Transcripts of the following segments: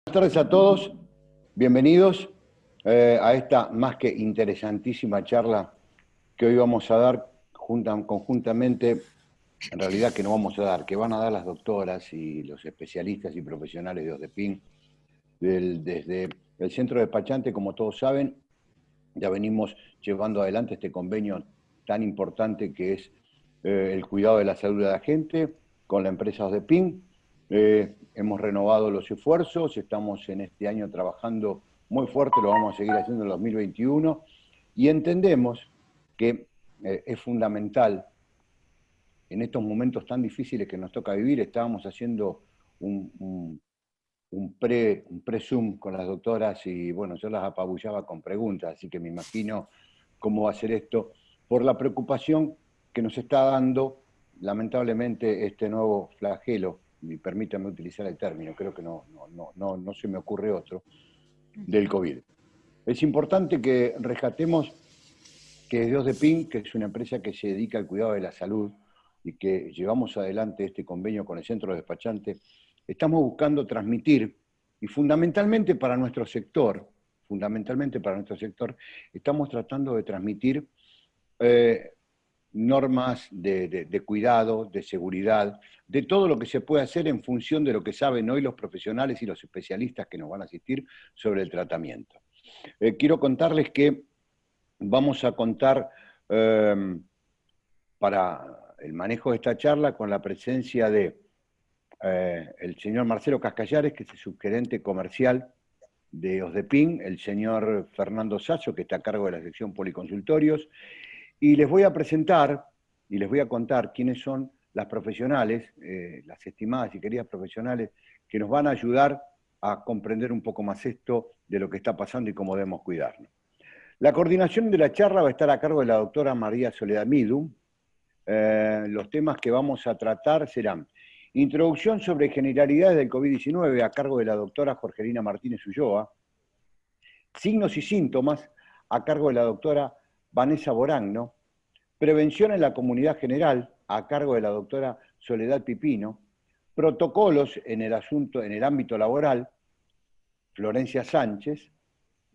Buenas tardes a todos, bienvenidos a esta más que interesantísima charla que hoy vamos a dar conjuntamente, en realidad que no vamos a dar, que van a dar las doctoras y los especialistas y profesionales de OSDPIN desde el centro despachante. Como todos saben, ya venimos llevando adelante este convenio tan importante que es el cuidado de la salud de la gente con la empresa OSDPIN. Hemos renovado los esfuerzos, estamos en este año trabajando muy fuerte, lo vamos a seguir haciendo en el 2021 y entendemos que es fundamental en estos momentos tan difíciles que nos toca vivir. Estábamos haciendo un pre-Zoom con las doctoras y bueno, yo las apabullaba con preguntas, así que me imagino cómo va a ser esto, por la preocupación que nos está dando lamentablemente este nuevo flagelo, y permítanme utilizar el término, creo que no se me ocurre otro, del COVID. Es importante que rescatemos que desde OSDPIN, que es una empresa que se dedica al cuidado de la salud y que llevamos adelante este convenio con el centro despachante, estamos buscando transmitir, y fundamentalmente para nuestro sector, estamos tratando de transmitir normas de cuidado, de seguridad, de todo lo que se puede hacer en función de lo que saben hoy los profesionales y los especialistas que nos van a asistir sobre el tratamiento. Quiero contarles que vamos a contar para el manejo de esta charla con la presencia de el señor Marcelo Cascallares, que es el subgerente comercial de OSDPIN, el señor Fernando Sasso, que está a cargo de la sección Policonsultorios, y les voy a presentar y les voy a contar quiénes son las profesionales, las estimadas y queridas profesionales, que nos van a ayudar a comprender un poco más esto de lo que está pasando y cómo debemos cuidarnos. La coordinación de la charla va a estar a cargo de la doctora María Soledad Midu. Los temas que vamos a tratar serán introducción sobre generalidades del COVID-19 a cargo de la doctora Jorgelina Martínez Ulloa, signos y síntomas a cargo de la doctora Vanessa Boragno, prevención en la comunidad general a cargo de la doctora Soledad Pipino, protocolos en el ámbito laboral, Florencia Sánchez,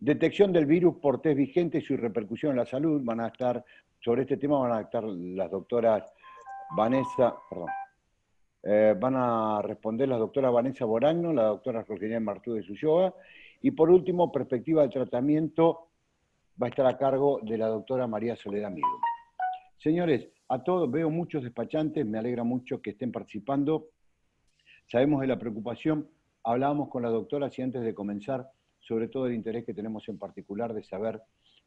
detección del virus por test vigente y su repercusión en la salud. Sobre este tema van a estar las doctoras van a responder la doctora Vanessa Boragno, la doctora Jorgelina Martínez Ulloa, y por último, perspectiva del tratamiento va a estar a cargo de la doctora María Soledad Midu. Señores, a todos, veo muchos despachantes, me alegra mucho que estén participando. Sabemos de la preocupación, hablábamos con las doctoras y antes de comenzar, sobre todo el interés que tenemos en particular de saber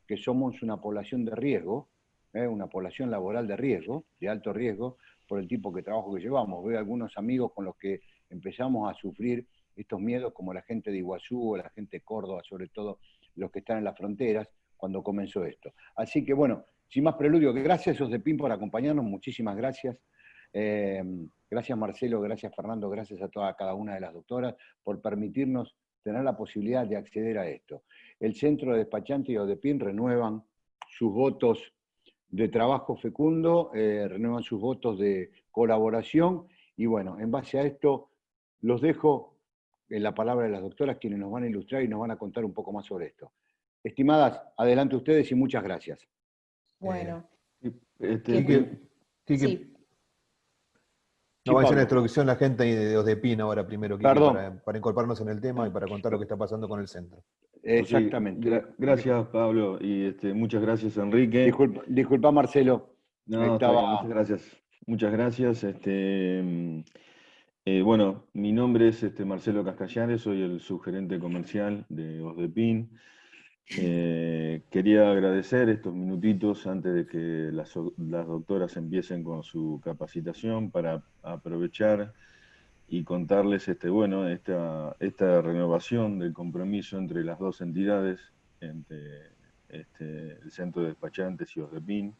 que somos una población de riesgo, una población laboral de riesgo, de alto riesgo, por el tipo de trabajo que llevamos. Veo algunos amigos con los que empezamos a sufrir estos miedos, como la gente de Iguazú o la gente de Córdoba, sobre todo los que están en las fronteras, cuando comenzó esto. Así que bueno, sin más preludio, gracias OSDPIN por acompañarnos, muchísimas gracias. Gracias Marcelo, gracias Fernando, gracias a cada una de las doctoras por permitirnos tener la posibilidad de acceder a esto. El Centro de Despachante y OSDPIN renuevan sus votos de trabajo fecundo, renuevan sus votos de colaboración y bueno, en base a esto los dejo en la palabra de las doctoras, quienes nos van a ilustrar y nos van a contar un poco más sobre esto. Estimadas, adelante ustedes y muchas gracias. Bueno, Quique, sí, nos va a hacer una Pablo. introducción la gente de OSDPIN ahora primero, Quique, Perdón. para incorporarnos en el tema y para contar lo que está pasando con el centro. Exactamente. Gracias, Pablo, y muchas gracias, Enrique. Disculpa, Marcelo. No, está bien, muchas gracias. Muchas gracias. Bueno, mi nombre es Marcelo Cascallares, soy el subgerente comercial de OSDPIN. Quería agradecer estos minutitos antes de que las doctoras empiecen con su capacitación para aprovechar y contarles bueno, esta renovación del compromiso entre las dos entidades, entre el Centro de Despachantes y OSDPIN.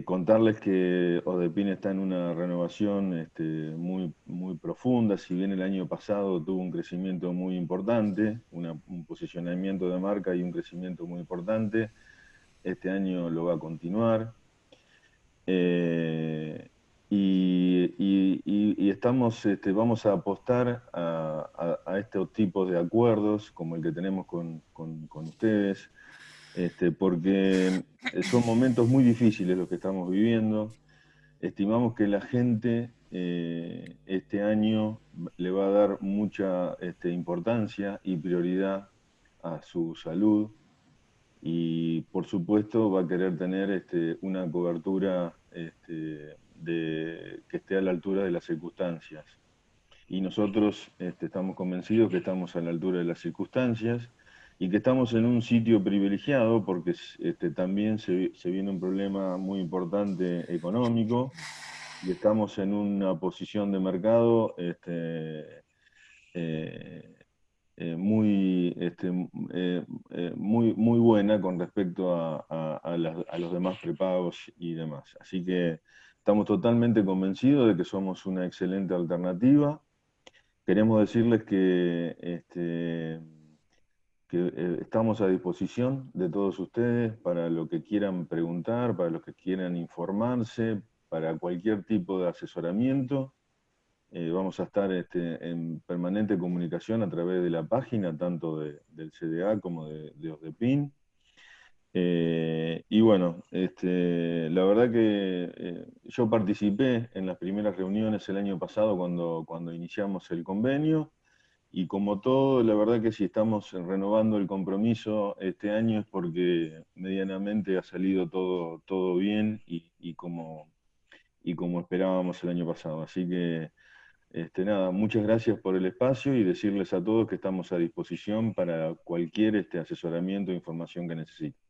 Contarles que OSDPIN está en una renovación muy profunda. Si bien el año pasado tuvo un crecimiento muy importante, un posicionamiento de marca y un crecimiento muy importante, este año lo va a continuar. y estamos, vamos a apostar a estos tipos de acuerdos, como el que tenemos con ustedes, porque son momentos muy difíciles los que estamos viviendo. Estimamos que la gente este año le va a dar mucha importancia y prioridad a su salud y por supuesto va a querer tener una cobertura que esté a la altura de las circunstancias. Y nosotros estamos convencidos que estamos a la altura de las circunstancias y que estamos en un sitio privilegiado porque también se viene un problema muy importante económico y estamos en una posición de mercado muy buena con respecto a los demás prepagos y demás. Así que estamos totalmente convencidos de que somos una excelente alternativa. Queremos decirles que estamos a disposición de todos ustedes para lo que quieran preguntar, para los que quieran informarse, para cualquier tipo de asesoramiento. Vamos a estar en permanente comunicación a través de la página, tanto del CDA como de OSDEPIN. Y bueno, la verdad que yo participé en las primeras reuniones el año pasado cuando iniciamos el convenio, y como todo, la verdad que si estamos renovando el compromiso este año es porque medianamente ha salido todo bien y como esperábamos el año pasado. Así que nada, muchas gracias por el espacio y decirles a todos que estamos a disposición para cualquier asesoramiento e información que necesiten.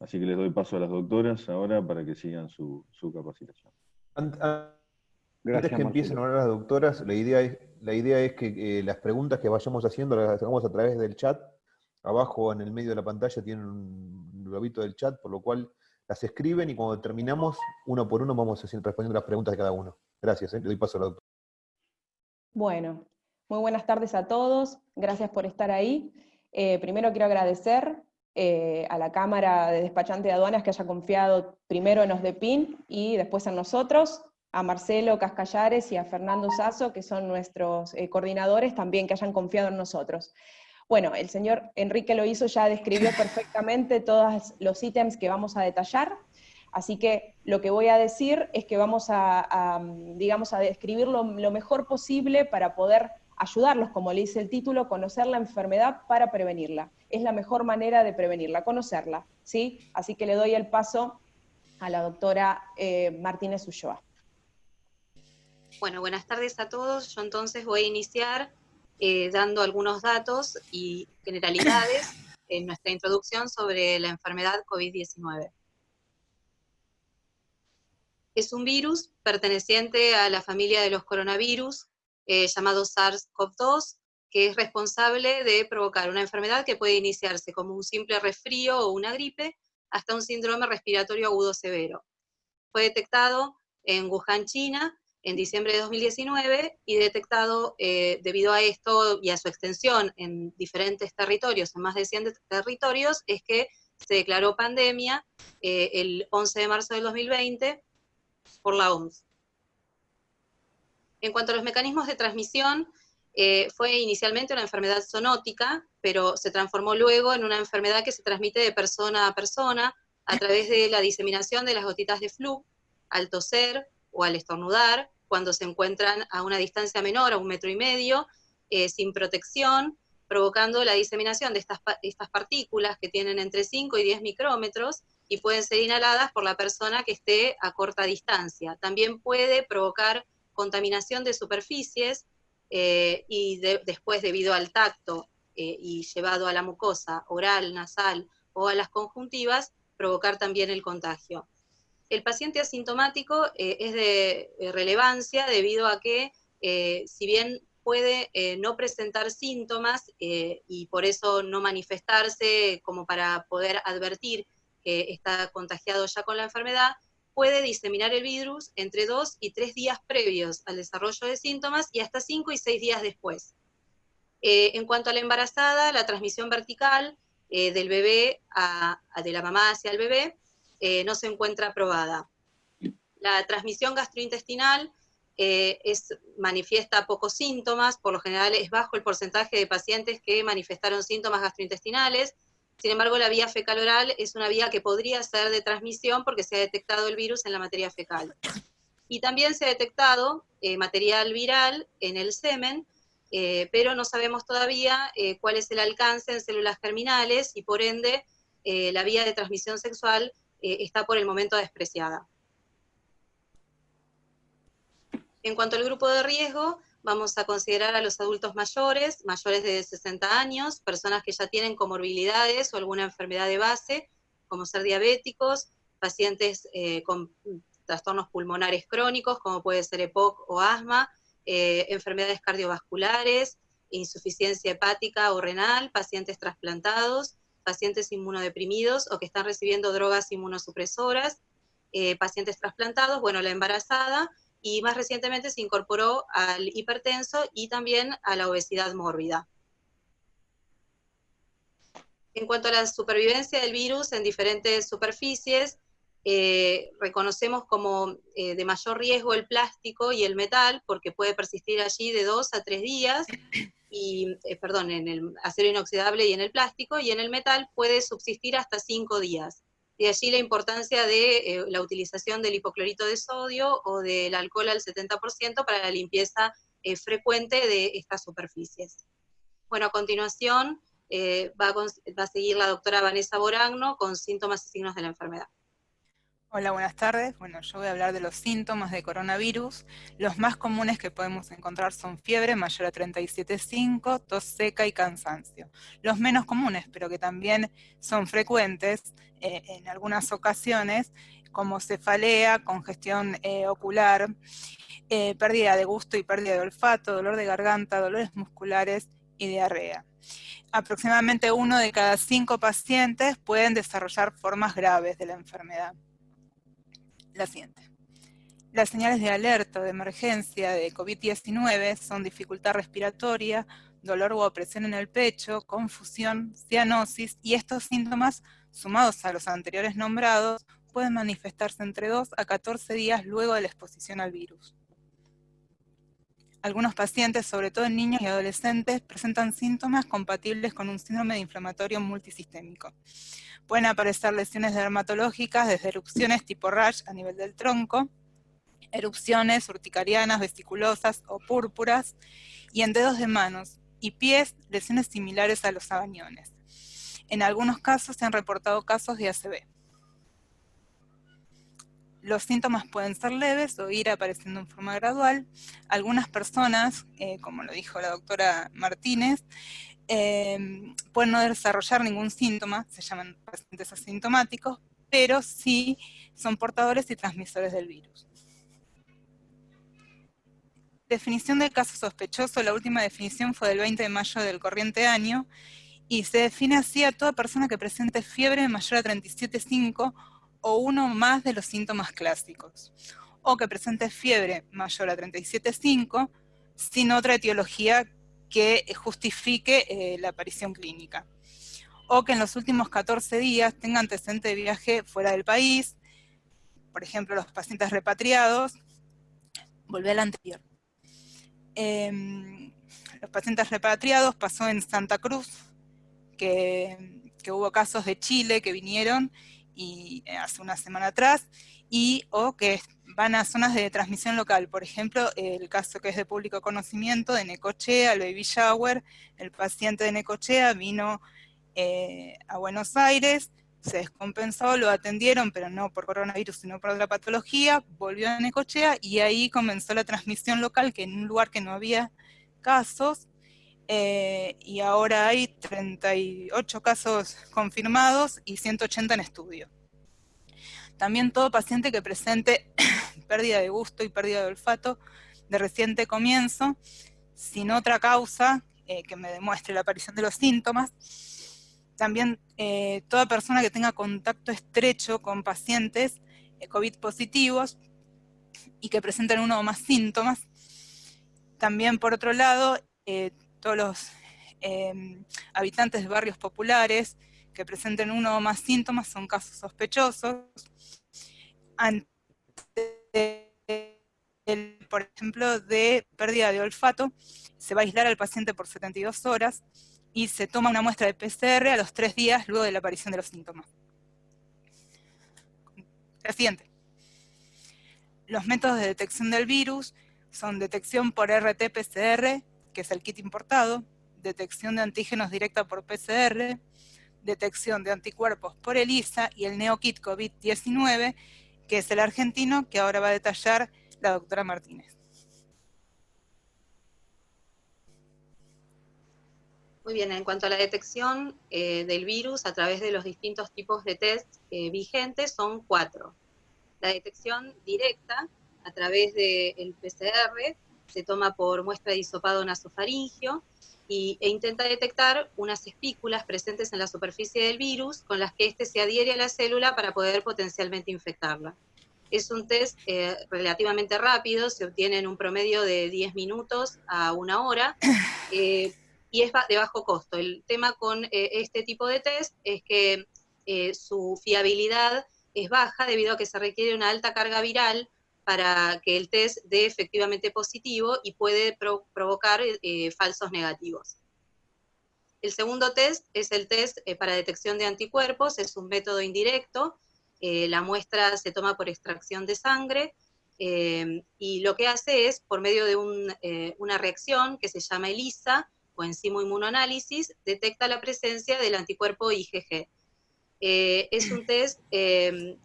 Así que les doy paso a las doctoras ahora para que sigan su capacitación. Antes que empiecen a hablar las doctoras, la idea es que las preguntas que vayamos haciendo las hagamos a través del chat. Abajo en el medio de la pantalla tienen un globito del chat, por lo cual las escriben y cuando terminamos, uno por uno, vamos respondiendo las preguntas de cada uno. Gracias, le doy paso a la doctora. Bueno, muy buenas tardes a todos, gracias por estar ahí. Primero quiero agradecer a la Cámara de Despachante de Aduanas que haya confiado primero en OSDEPIN y después en nosotros, a Marcelo Cascallares y a Fernando Sasso, que son nuestros coordinadores, también que hayan confiado en nosotros. Bueno, el señor Enrique Loizo ya describió perfectamente todos los ítems que vamos a detallar, así que lo que voy a decir es que vamos digamos, a describir lo mejor posible para poder ayudarlos, como le dice el título, conocer la enfermedad para prevenirla. Es la mejor manera de prevenirla, conocerla, ¿sí? Así que le doy el paso a la doctora Martínez Ulloa. Bueno, buenas tardes a todos. Yo entonces voy a iniciar dando algunos datos y generalidades en nuestra introducción sobre la enfermedad COVID-19. Es un virus perteneciente a la familia de los coronavirus, llamado SARS-CoV-2, que es responsable de provocar una enfermedad que puede iniciarse como un simple resfrío o una gripe, hasta un síndrome respiratorio agudo severo. Fue detectado en Wuhan, China, en diciembre de 2019, y detectado debido a esto y a su extensión en diferentes territorios, en más de 100 territorios, es que se declaró pandemia el 11 de marzo del 2020 por la OMS. En cuanto a los mecanismos de transmisión, fue inicialmente una enfermedad zoonótica, pero se transformó luego en una enfermedad que se transmite de persona a persona a través de la diseminación de las gotitas de flu, al toser o al estornudar, cuando se encuentran a una distancia menor, a 1,5 metros, sin protección, provocando la diseminación de estas partículas que tienen entre 5 y 10 micrómetros y pueden ser inhaladas por la persona que esté a corta distancia. También puede provocar contaminación de superficies y después, debido al tacto y llevado a la mucosa oral, nasal o a las conjuntivas, provocar también el contagio. El paciente asintomático es de relevancia debido a que, si bien puede no presentar síntomas y por eso no manifestarse como para poder advertir que está contagiado ya con la enfermedad, puede diseminar el virus entre 2 y 3 días previos al desarrollo de síntomas y hasta 5 y 6 días después. En cuanto a la embarazada, la transmisión vertical del bebé de la mamá hacia el bebé no se encuentra aprobada. La transmisión gastrointestinal manifiesta pocos síntomas, por lo general es bajo el porcentaje de pacientes que manifestaron síntomas gastrointestinales. Sin embargo, la vía fecal oral es una vía que podría ser de transmisión porque se ha detectado el virus en la materia fecal. Y también se ha detectado material viral en el semen, pero no sabemos todavía cuál es el alcance en células germinales y por ende la vía de transmisión sexual está por el momento despreciada. En cuanto al grupo de riesgo, vamos a considerar a los adultos mayores de 60 años, personas que ya tienen comorbilidades o alguna enfermedad de base, como ser diabéticos, pacientes con trastornos pulmonares crónicos, como puede ser EPOC o asma, enfermedades cardiovasculares, insuficiencia hepática o renal, pacientes trasplantados, pacientes inmunodeprimidos o que están recibiendo drogas inmunosupresoras, pacientes trasplantados, bueno, la embarazada, y más recientemente se incorporó al hipertenso y también a la obesidad mórbida. En cuanto a la supervivencia del virus en diferentes superficies, reconocemos como de mayor riesgo el plástico y el metal, porque puede persistir allí de 2 a 3 días, y, en el acero inoxidable y en el plástico, y en el metal puede subsistir hasta 5 días. De allí la importancia de la utilización del hipoclorito de sodio o del alcohol al 70% para la limpieza frecuente de estas superficies. Bueno, a continuación va a seguir la doctora Vanessa Boragno con síntomas y signos de la enfermedad. Hola, buenas tardes. Bueno, yo voy a hablar de los síntomas de coronavirus. Los más comunes que podemos encontrar son fiebre mayor a 37,5, tos seca y cansancio. Los menos comunes, pero que también son frecuentes en algunas ocasiones, como cefalea, congestión ocular, pérdida de gusto y pérdida de olfato, dolor de garganta, dolores musculares y diarrea. Aproximadamente 1 de cada 5 pacientes pueden desarrollar formas graves de la enfermedad. La siguiente. Las señales de alerta o de emergencia de COVID-19 son dificultad respiratoria, dolor u opresión en el pecho, confusión, cianosis, y estos síntomas, sumados a los anteriores nombrados, pueden manifestarse entre 2 a 14 días luego de la exposición al virus. Algunos pacientes, sobre todo en niños y adolescentes, presentan síntomas compatibles con un síndrome inflamatorio multisistémico. Pueden aparecer lesiones dermatológicas desde erupciones tipo rash a nivel del tronco, erupciones urticarianas, vesiculosas o púrpuras, y en dedos de manos y pies, lesiones similares a los sabañones. En algunos casos se han reportado casos de ACV. Los síntomas pueden ser leves o ir apareciendo en forma gradual. Algunas personas, como lo dijo la doctora Martínez, pueden no desarrollar ningún síntoma, se llaman pacientes asintomáticos, pero sí son portadores y transmisores del virus. Definición del caso sospechoso. La última definición fue del 20 de mayo del corriente año, y se define así a toda persona que presente fiebre mayor a 37,5 o uno más de los síntomas clásicos, o que presente fiebre mayor a 37,5 sin otra etiología que justifique la aparición clínica, o que en los últimos 14 días tenga antecedente de viaje fuera del país, por ejemplo los pacientes repatriados. Volví al anterior. Los pacientes repatriados pasó en Santa Cruz, que hubo casos de Chile que vinieron y hace una semana atrás, o que van a zonas de transmisión local. Por ejemplo, el caso que es de público conocimiento de Necochea, el baby shower, el paciente de Necochea vino a Buenos Aires, se descompensó, lo atendieron, pero no por coronavirus, sino por otra patología, volvió a Necochea y ahí comenzó la transmisión local, que en un lugar que no había casos, y ahora hay 38 casos confirmados y 180 en estudio. También todo paciente que presente pérdida de gusto y pérdida de olfato de reciente comienzo, sin otra causa que me demuestre la aparición de los síntomas. También toda persona que tenga contacto estrecho con pacientes COVID positivos y que presenten uno o más síntomas. También, por otro lado, todos los habitantes de barrios populares que presenten uno o más síntomas son casos sospechosos. Ante por ejemplo, de pérdida de olfato. Se va a aislar al paciente por 72 horas y se toma una muestra de PCR a los 3 días luego de la aparición de los síntomas. La siguiente. Los métodos de detección del virus son detección por RT-PCR, que es el kit importado, detección de antígenos directa por PCR, detección de anticuerpos por ELISA y el NeoKit COVID-19, que es el argentino que ahora va a detallar la doctora Martínez. Muy bien, en cuanto a la detección del virus a través de los distintos tipos de test vigentes, son 4. La detección directa a través del PCR se toma por muestra de hisopado nasofaringio e intenta detectar unas espículas presentes en la superficie del virus con las que éste se adhiere a la célula para poder potencialmente infectarla. Es un test relativamente rápido, se obtiene en un promedio de 10 minutos a 1 hora, y es de bajo costo. El tema con este tipo de test es que su fiabilidad es baja debido a que se requiere una alta carga viral para que el test dé efectivamente positivo y puede provocar falsos negativos. El segundo test es el test para detección de anticuerpos, es un método indirecto, la muestra se toma por extracción de sangre, y lo que hace es, por medio de una reacción que se llama ELISA, o enzimo inmunoanálisis, detecta la presencia del anticuerpo IgG. Es un test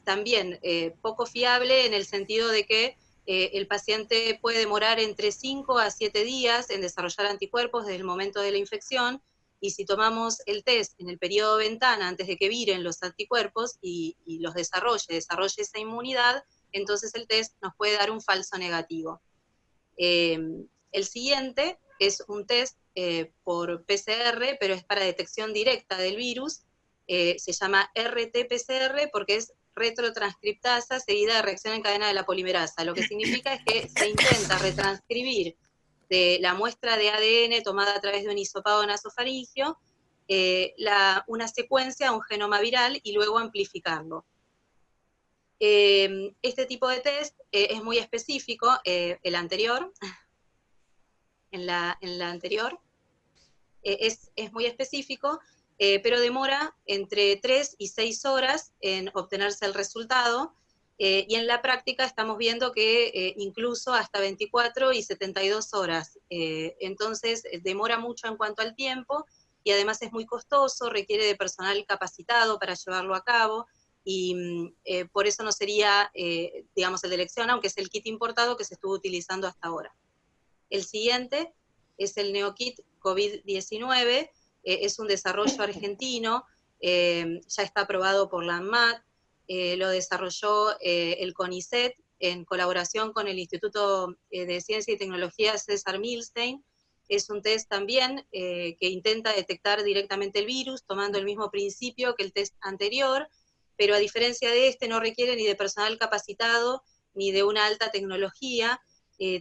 también poco fiable en el sentido de que el paciente puede demorar entre 5 a 7 días en desarrollar anticuerpos desde el momento de la infección, y si tomamos el test en el periodo ventana antes de que viren los anticuerpos y los desarrolle esa inmunidad, entonces el test nos puede dar un falso negativo. El siguiente es un test por PCR, pero es para detección directa del virus. Se llama RT-PCR porque es retrotranscriptasa seguida de reacción en cadena de la polimerasa. Lo que significa es que se intenta retranscribir de la muestra de ADN tomada a través de un hisopado nasofaringio una secuencia, un genoma viral, y luego amplificarlo. Este tipo de test es muy específico, el anterior, en la anterior, es muy específico, pero demora entre 3 y 6 horas en obtenerse el resultado, y en la práctica estamos viendo que incluso hasta 24 y 72 horas. Entonces demora mucho en cuanto al tiempo, y además es muy costoso, requiere de personal capacitado para llevarlo a cabo, y por eso no sería, digamos, el de elección, aunque es el kit importado que se estuvo utilizando hasta ahora. El siguiente es el NeoKit COVID-19, es un desarrollo argentino, ya está aprobado por la ANMAT, lo desarrolló el CONICET en colaboración con el Instituto de Ciencia y Tecnología César Milstein. Es un test también que intenta detectar directamente el virus, tomando el mismo principio que el test anterior, pero a diferencia de este no requiere ni de personal capacitado ni de una alta tecnología.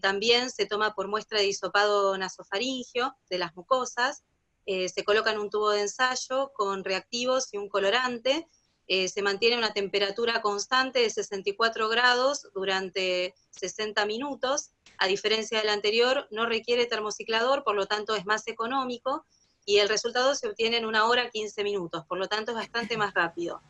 También se toma por muestra de hisopado nasofaringio de las mucosas, se coloca en un tubo de ensayo con reactivos y un colorante, se mantiene una temperatura constante de 64 grados durante 60 minutos, a diferencia del anterior no requiere termociclador, por lo tanto es más económico, y el resultado se obtiene en 1 hora 15 minutos, por lo tanto es bastante más rápido.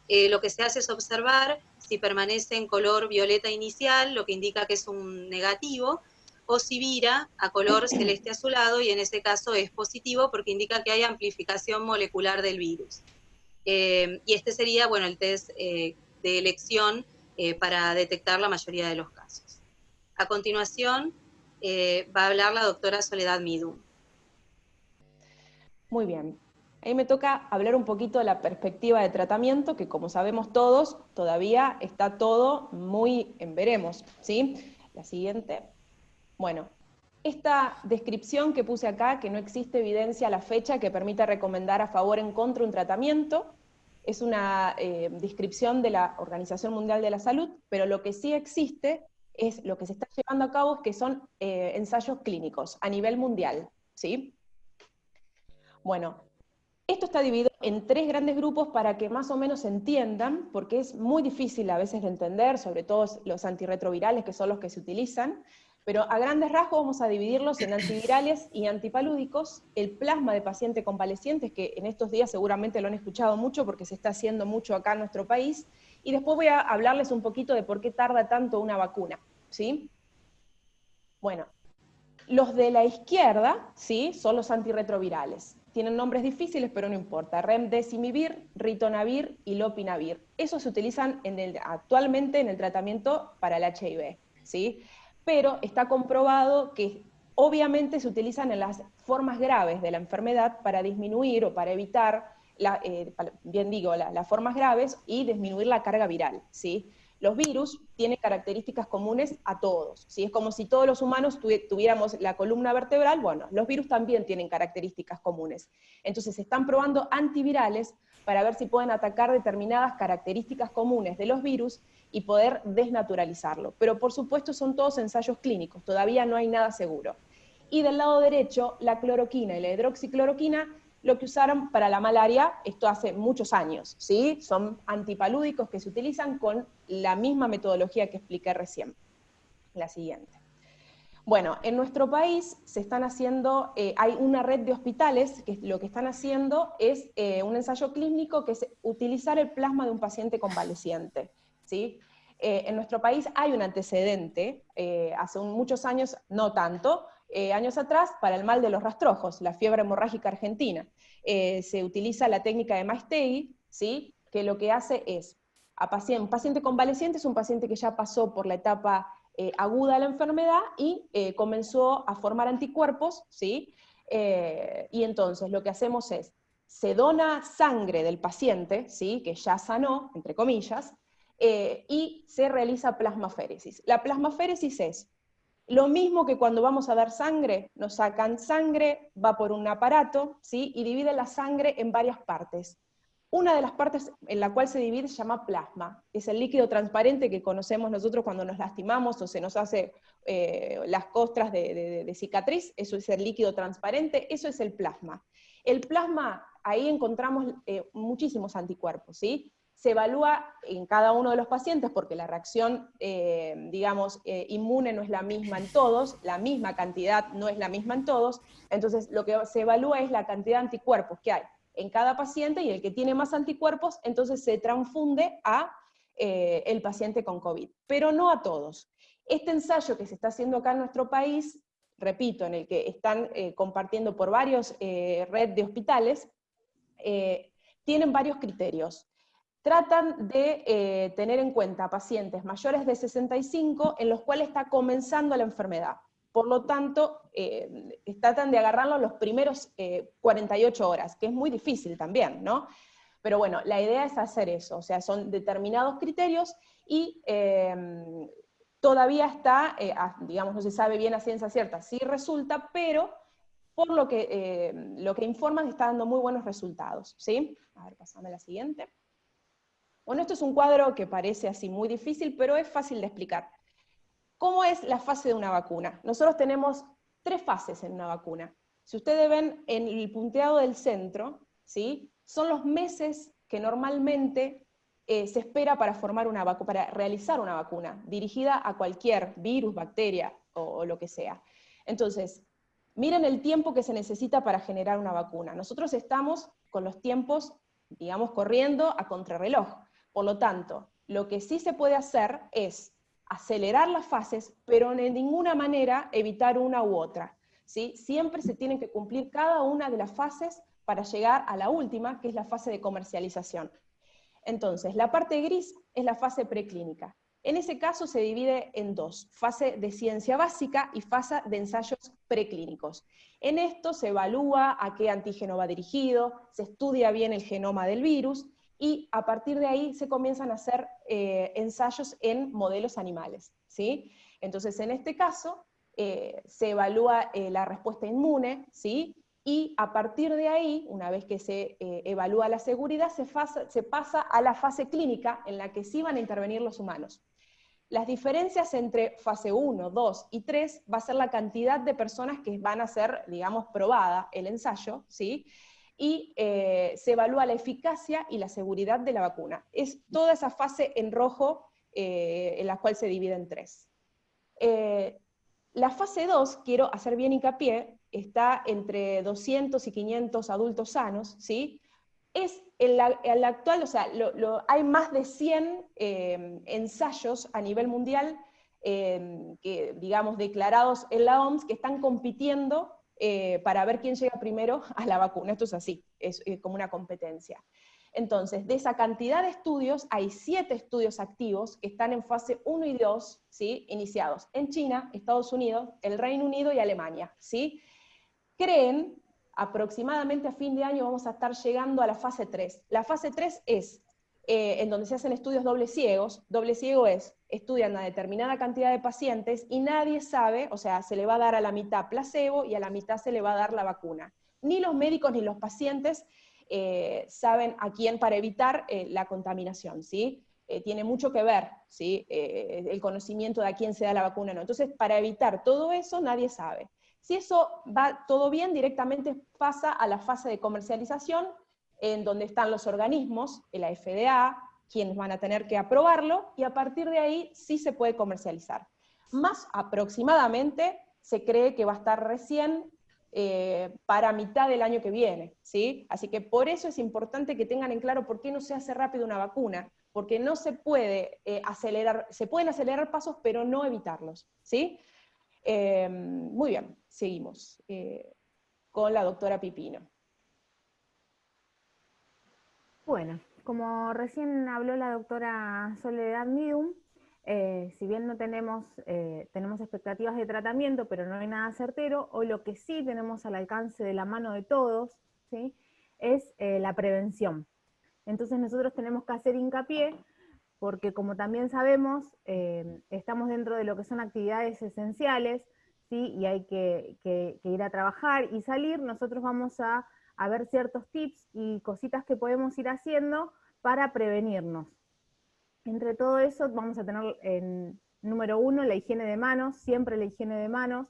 Lo que se hace es observar si permanece en color violeta inicial, lo que indica que es un negativo, o si vira a color celeste azulado, y en ese caso es positivo porque indica que hay amplificación molecular del virus. Y este sería, bueno, el test de elección para detectar la mayoría de los casos. A continuación va a hablar la doctora Soledad Midum. Muy bien. Ahí me toca hablar un poquito de la perspectiva de tratamiento, que como sabemos todos, todavía está todo muy en veremos, ¿sí? La siguiente. Bueno, esta descripción que puse acá, que no existe evidencia a la fecha que permita recomendar a favor o en contra un tratamiento, es una descripción de la Organización Mundial de la Salud, pero lo que sí existe es lo que se está llevando a cabo, que son ensayos clínicos a nivel mundial, ¿sí? Bueno, esto está dividido en 3 grandes grupos para que más o menos entiendan, porque es muy difícil a veces de entender, sobre todo los antirretrovirales, que son los que se utilizan. Pero a grandes rasgos vamos a dividirlos en antivirales y antipalúdicos. El plasma de paciente convalecientes, que en estos días seguramente lo han escuchado mucho porque se está haciendo mucho acá en nuestro país, y después voy a hablarles un poquito de por qué tarda tanto una vacuna, ¿sí? Bueno, los de la izquierda, ¿sí?, son los antirretrovirales. Tienen nombres difíciles, pero no importa. Remdesivir, ritonavir y lopinavir. Esos se utilizan actualmente en el tratamiento para el HIV, ¿sí? Pero está comprobado que obviamente se utilizan en las formas graves de la enfermedad para disminuir o para evitar, las formas graves y disminuir la carga viral, ¿sí? Los virus tienen características comunes a todos, ¿sí? Es como si todos los humanos tuviéramos la columna vertebral, bueno, los virus también tienen características comunes. Entonces se están probando antivirales para ver si pueden atacar determinadas características comunes de los virus y poder desnaturalizarlo. Pero por supuesto son todos ensayos clínicos, todavía no hay nada seguro. Y del lado derecho, la cloroquina y la hidroxicloroquina, lo que usaron para la malaria, esto hace muchos años, ¿sí? Son antipalúdicos que se utilizan con la misma metodología que expliqué recién. La siguiente. Bueno, en nuestro país se están haciendo, hay una red de hospitales que lo que están haciendo es un ensayo clínico que es utilizar el plasma de un paciente convaleciente, ¿sí? En nuestro país hay un antecedente, hace muchos años, no tanto, años atrás, para el mal de los rastrojos, la fiebre hemorrágica argentina. Se utiliza la técnica de Maestegui, ¿sí?, que lo que hace es, un paciente convaleciente es un paciente que ya pasó por la etapa aguda de la enfermedad y comenzó a formar anticuerpos, ¿sí? Y entonces lo que hacemos es, se dona sangre del paciente, ¿sí?, que ya sanó, entre comillas, y se realiza plasmaféresis. La plasmaféresis es lo mismo que cuando vamos a dar sangre, nos sacan sangre, va por un aparato, ¿sí?, y divide la sangre en varias partes. Una de las partes en la cual se divide se llama plasma, es el líquido transparente que conocemos nosotros cuando nos lastimamos o se nos hace las costras de cicatriz, eso es el líquido transparente, eso es el plasma. El plasma, ahí encontramos muchísimos anticuerpos, ¿sí? Se evalúa en cada uno de los pacientes porque la reacción, inmune no es la misma en todos, la misma cantidad no es la misma en todos, entonces lo que se evalúa es la cantidad de anticuerpos que hay en cada paciente, y el que tiene más anticuerpos, entonces se transfunde a el paciente con COVID, pero no a todos. Este ensayo que se está haciendo acá en nuestro país, repito, en el que están compartiendo por varios redes de hospitales, tienen varios criterios. Tratan de tener en cuenta pacientes mayores de 65 en los cuales está comenzando la enfermedad. Por lo tanto, tratan de agarrarlo los primeros 48 horas, que es muy difícil también, ¿no? Pero bueno, la idea es hacer eso, o sea, son determinados criterios y todavía está, digamos, no se sabe bien a ciencia cierta si resulta, pero por lo que informan está dando muy buenos resultados, ¿sí? A ver, pasame la siguiente. Bueno, esto es un cuadro que parece así muy difícil, pero es fácil de explicar. ¿Cómo es la fase de una vacuna? Nosotros tenemos 3 fases en una vacuna. Si ustedes ven en el punteado del centro, ¿sí?, son los meses que normalmente se espera para para realizar una vacuna, dirigida a cualquier virus, bacteria o lo que sea. Entonces, miren el tiempo que se necesita para generar una vacuna. Nosotros estamos con los tiempos, digamos, corriendo a contrarreloj. Por lo tanto, lo que sí se puede hacer es acelerar las fases, pero de ninguna manera evitar una u otra, ¿sí? Siempre se tienen que cumplir cada una de las fases para llegar a la última, que es la fase de comercialización. Entonces, la parte gris es la fase preclínica. En ese caso se divide en 2, fase de ciencia básica y fase de ensayos preclínicos. En esto se evalúa a qué antígeno va dirigido, se estudia bien el genoma del virus, y a partir de ahí se comienzan a hacer ensayos en modelos animales, ¿sí? Entonces, en este caso, se evalúa la respuesta inmune, ¿sí? Y a partir de ahí, una vez que se evalúa la seguridad, se pasa a la fase clínica, en la que sí van a intervenir los humanos. Las diferencias entre fase 1, 2 y 3 va a ser la cantidad de personas que van a ser, digamos, probada el ensayo, ¿sí? Y se evalúa la eficacia y la seguridad de la vacuna. Es toda esa fase en rojo en la cual se divide en 3. La fase 2, quiero hacer bien hincapié, está entre 200 y 500 adultos sanos, ¿sí? Es el actual, o sea, hay más de 100 ensayos a nivel mundial, que, digamos, declarados en la OMS, que están compitiendo para ver quién llega primero a la vacuna. Esto es así, es como una competencia. Entonces, de esa cantidad de estudios, hay 7 estudios activos que están en fase 1 y 2, ¿sí? Iniciados en China, Estados Unidos, el Reino Unido y Alemania, ¿sí? Creen, aproximadamente a fin de año vamos a estar llegando a la fase 3. La fase 3 es en donde se hacen estudios doble ciegos. Doble ciego es, estudian una determinada cantidad de pacientes y nadie sabe, o sea, se le va a dar a la mitad placebo y a la mitad se le va a dar la vacuna. Ni los médicos ni los pacientes saben a quién para evitar la contaminación, ¿sí? Tiene mucho que ver, ¿sí? El conocimiento de a quién se da la vacuna o no. Entonces, para evitar todo eso, nadie sabe. Si eso va todo bien, directamente pasa a la fase de comercialización, en donde están los organismos, la FDA, quienes van a tener que aprobarlo, y a partir de ahí sí se puede comercializar. Más aproximadamente se cree que va a estar recién para mitad del año que viene, ¿sí? Así que por eso es importante que tengan en claro por qué no se hace rápido una vacuna, porque no se puede acelerar, se pueden acelerar pasos, pero no evitarlos, ¿sí? Muy bien, seguimos con la doctora Pipino. Bueno, como recién habló la doctora Soledad Midum, si bien no tenemos expectativas de tratamiento, pero no hay nada certero, hoy lo que sí tenemos al alcance de la mano de todos, ¿sí? Es la prevención. Entonces nosotros tenemos que hacer hincapié, porque como también sabemos, estamos dentro de lo que son actividades esenciales, ¿sí? Y hay que ir a trabajar y salir. Nosotros vamos a ver ciertos tips y cositas que podemos ir haciendo para prevenirnos. Entre todo eso vamos a tener en número 1 la higiene de manos, siempre la higiene de manos.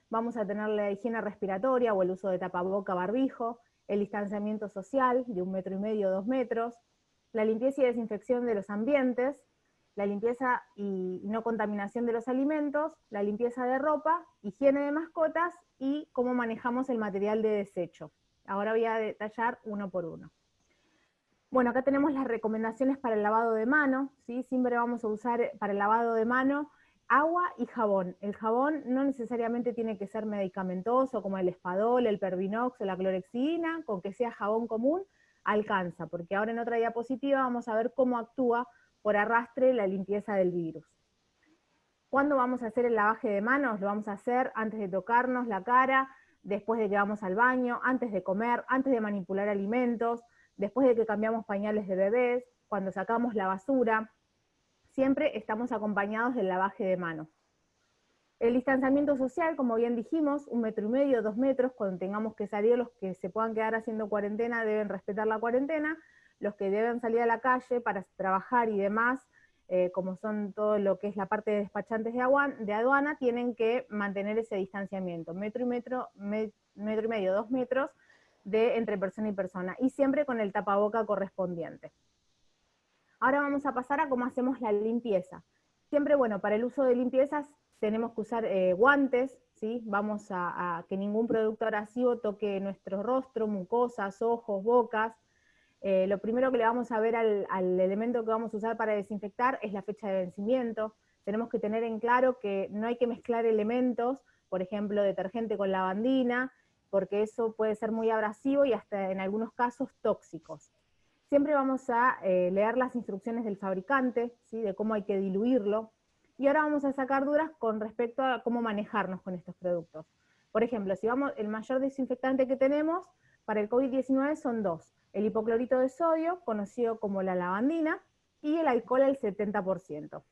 Vamos a tener la higiene respiratoria o el uso de tapaboca, barbijo, el distanciamiento social de 1,5 metros, 2 metros, la limpieza y desinfección de los ambientes, la limpieza y no contaminación de los alimentos, la limpieza de ropa, higiene de mascotas y cómo manejamos el material de desecho. Ahora voy a detallar uno por uno. Bueno, acá tenemos las recomendaciones para el lavado de mano, ¿sí? Siempre vamos a usar para el lavado de mano agua y jabón. El jabón no necesariamente tiene que ser medicamentoso, como el Espadol, el Pervinox o la clorexidina, con que sea jabón común, alcanza, porque ahora en otra diapositiva vamos a ver cómo actúa por arrastre la limpieza del virus. ¿Cuándo vamos a hacer el lavaje de manos? Lo vamos a hacer antes de tocarnos la cara, después de que vamos al baño, antes de comer, antes de manipular alimentos, después de que cambiamos pañales de bebés, cuando sacamos la basura. Siempre estamos acompañados del lavaje de manos. El distanciamiento social, como bien dijimos, 1,5 metros, 2 metros, cuando tengamos que salir, los que se puedan quedar haciendo cuarentena deben respetar la cuarentena, los que deben salir a la calle para trabajar y demás, como son todo lo que es la parte de despachantes de aduana, tienen que mantener ese distanciamiento, 1,5 metros, 2 metros, de entre persona y persona, y siempre con el tapaboca correspondiente. Ahora vamos a pasar a cómo hacemos la limpieza. Siempre, bueno, para el uso de limpiezas tenemos que usar guantes, ¿sí? Vamos a que ningún producto abrasivo toque nuestro rostro, mucosas, ojos, bocas. Lo primero que le vamos a ver al elemento que vamos a usar para desinfectar es la fecha de vencimiento. Tenemos que tener en claro que no hay que mezclar elementos, por ejemplo, detergente con lavandina, porque eso puede ser muy abrasivo y hasta en algunos casos tóxicos. Siempre vamos a leer las instrucciones del fabricante, ¿sí? De cómo hay que diluirlo, y ahora vamos a sacar dudas con respecto a cómo manejarnos con estos productos. Por ejemplo, si vamos, el mayor desinfectante que tenemos para el COVID-19 son 2, el hipoclorito de sodio, conocido como la lavandina, y el alcohol al 70%.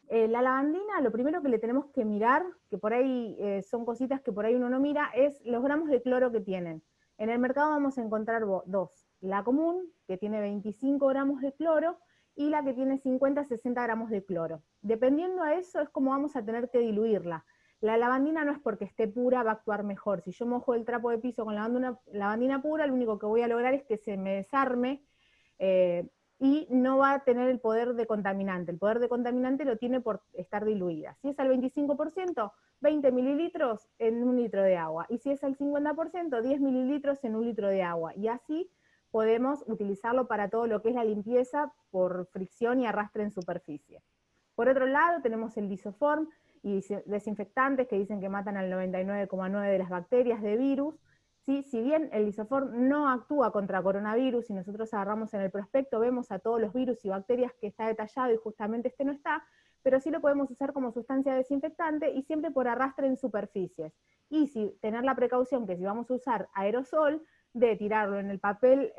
La lavandina, lo primero que le tenemos que mirar, que por ahí son cositas que por ahí uno no mira, es los gramos de cloro que tienen. En el mercado vamos a encontrar dos, la común, que tiene 25 gramos de cloro, y la que tiene 50-60 gramos de cloro. Dependiendo a eso es como vamos a tener que diluirla. La lavandina no es porque esté pura va a actuar mejor. Si yo mojo el trapo de piso con lavandina pura, lo único que voy a lograr es que se me desarme, y no va a tener el poder de contaminante. El poder de contaminante lo tiene por estar diluida. Si es al 25%, 20 mililitros en 1 litro de agua. Y si es al 50%, 10 mililitros en 1 litro de agua. Y así podemos utilizarlo para todo lo que es la limpieza por fricción y arrastre en superficie. Por otro lado, tenemos el Lisoform y desinfectantes que dicen que matan al 99,9% de las bacterias de virus. ¿Sí? Si bien el Lisoform no actúa contra coronavirus, y nosotros agarramos en el prospecto, vemos a todos los virus y bacterias que está detallado y justamente este no está, pero sí lo podemos usar como sustancia desinfectante y siempre por arrastre en superficies. Y si, tener la precaución que si vamos a usar aerosol, de tirarlo en el papel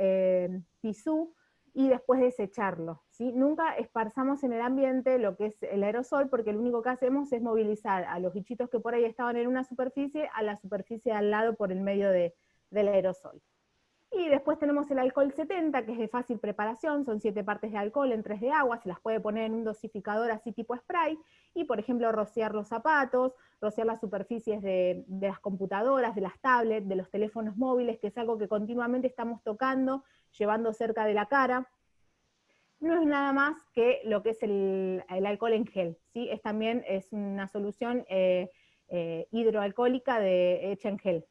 tisú y después desecharlo, ¿sí? Nunca esparzamos en el ambiente lo que es el aerosol, porque lo único que hacemos es movilizar a los bichitos que por ahí estaban en una superficie a la superficie al lado por el medio del aerosol. Y después tenemos el alcohol 70, que es de fácil preparación, son 7 partes de alcohol en 3 de agua, se las puede poner en un dosificador así tipo spray, y por ejemplo rociar los zapatos, rociar las superficies de las computadoras, de las tablets, de los teléfonos móviles, que es algo que continuamente estamos tocando, llevando cerca de la cara. No es nada más que lo que es el alcohol en gel, ¿sí? También es una solución hidroalcohólica hecha en gel.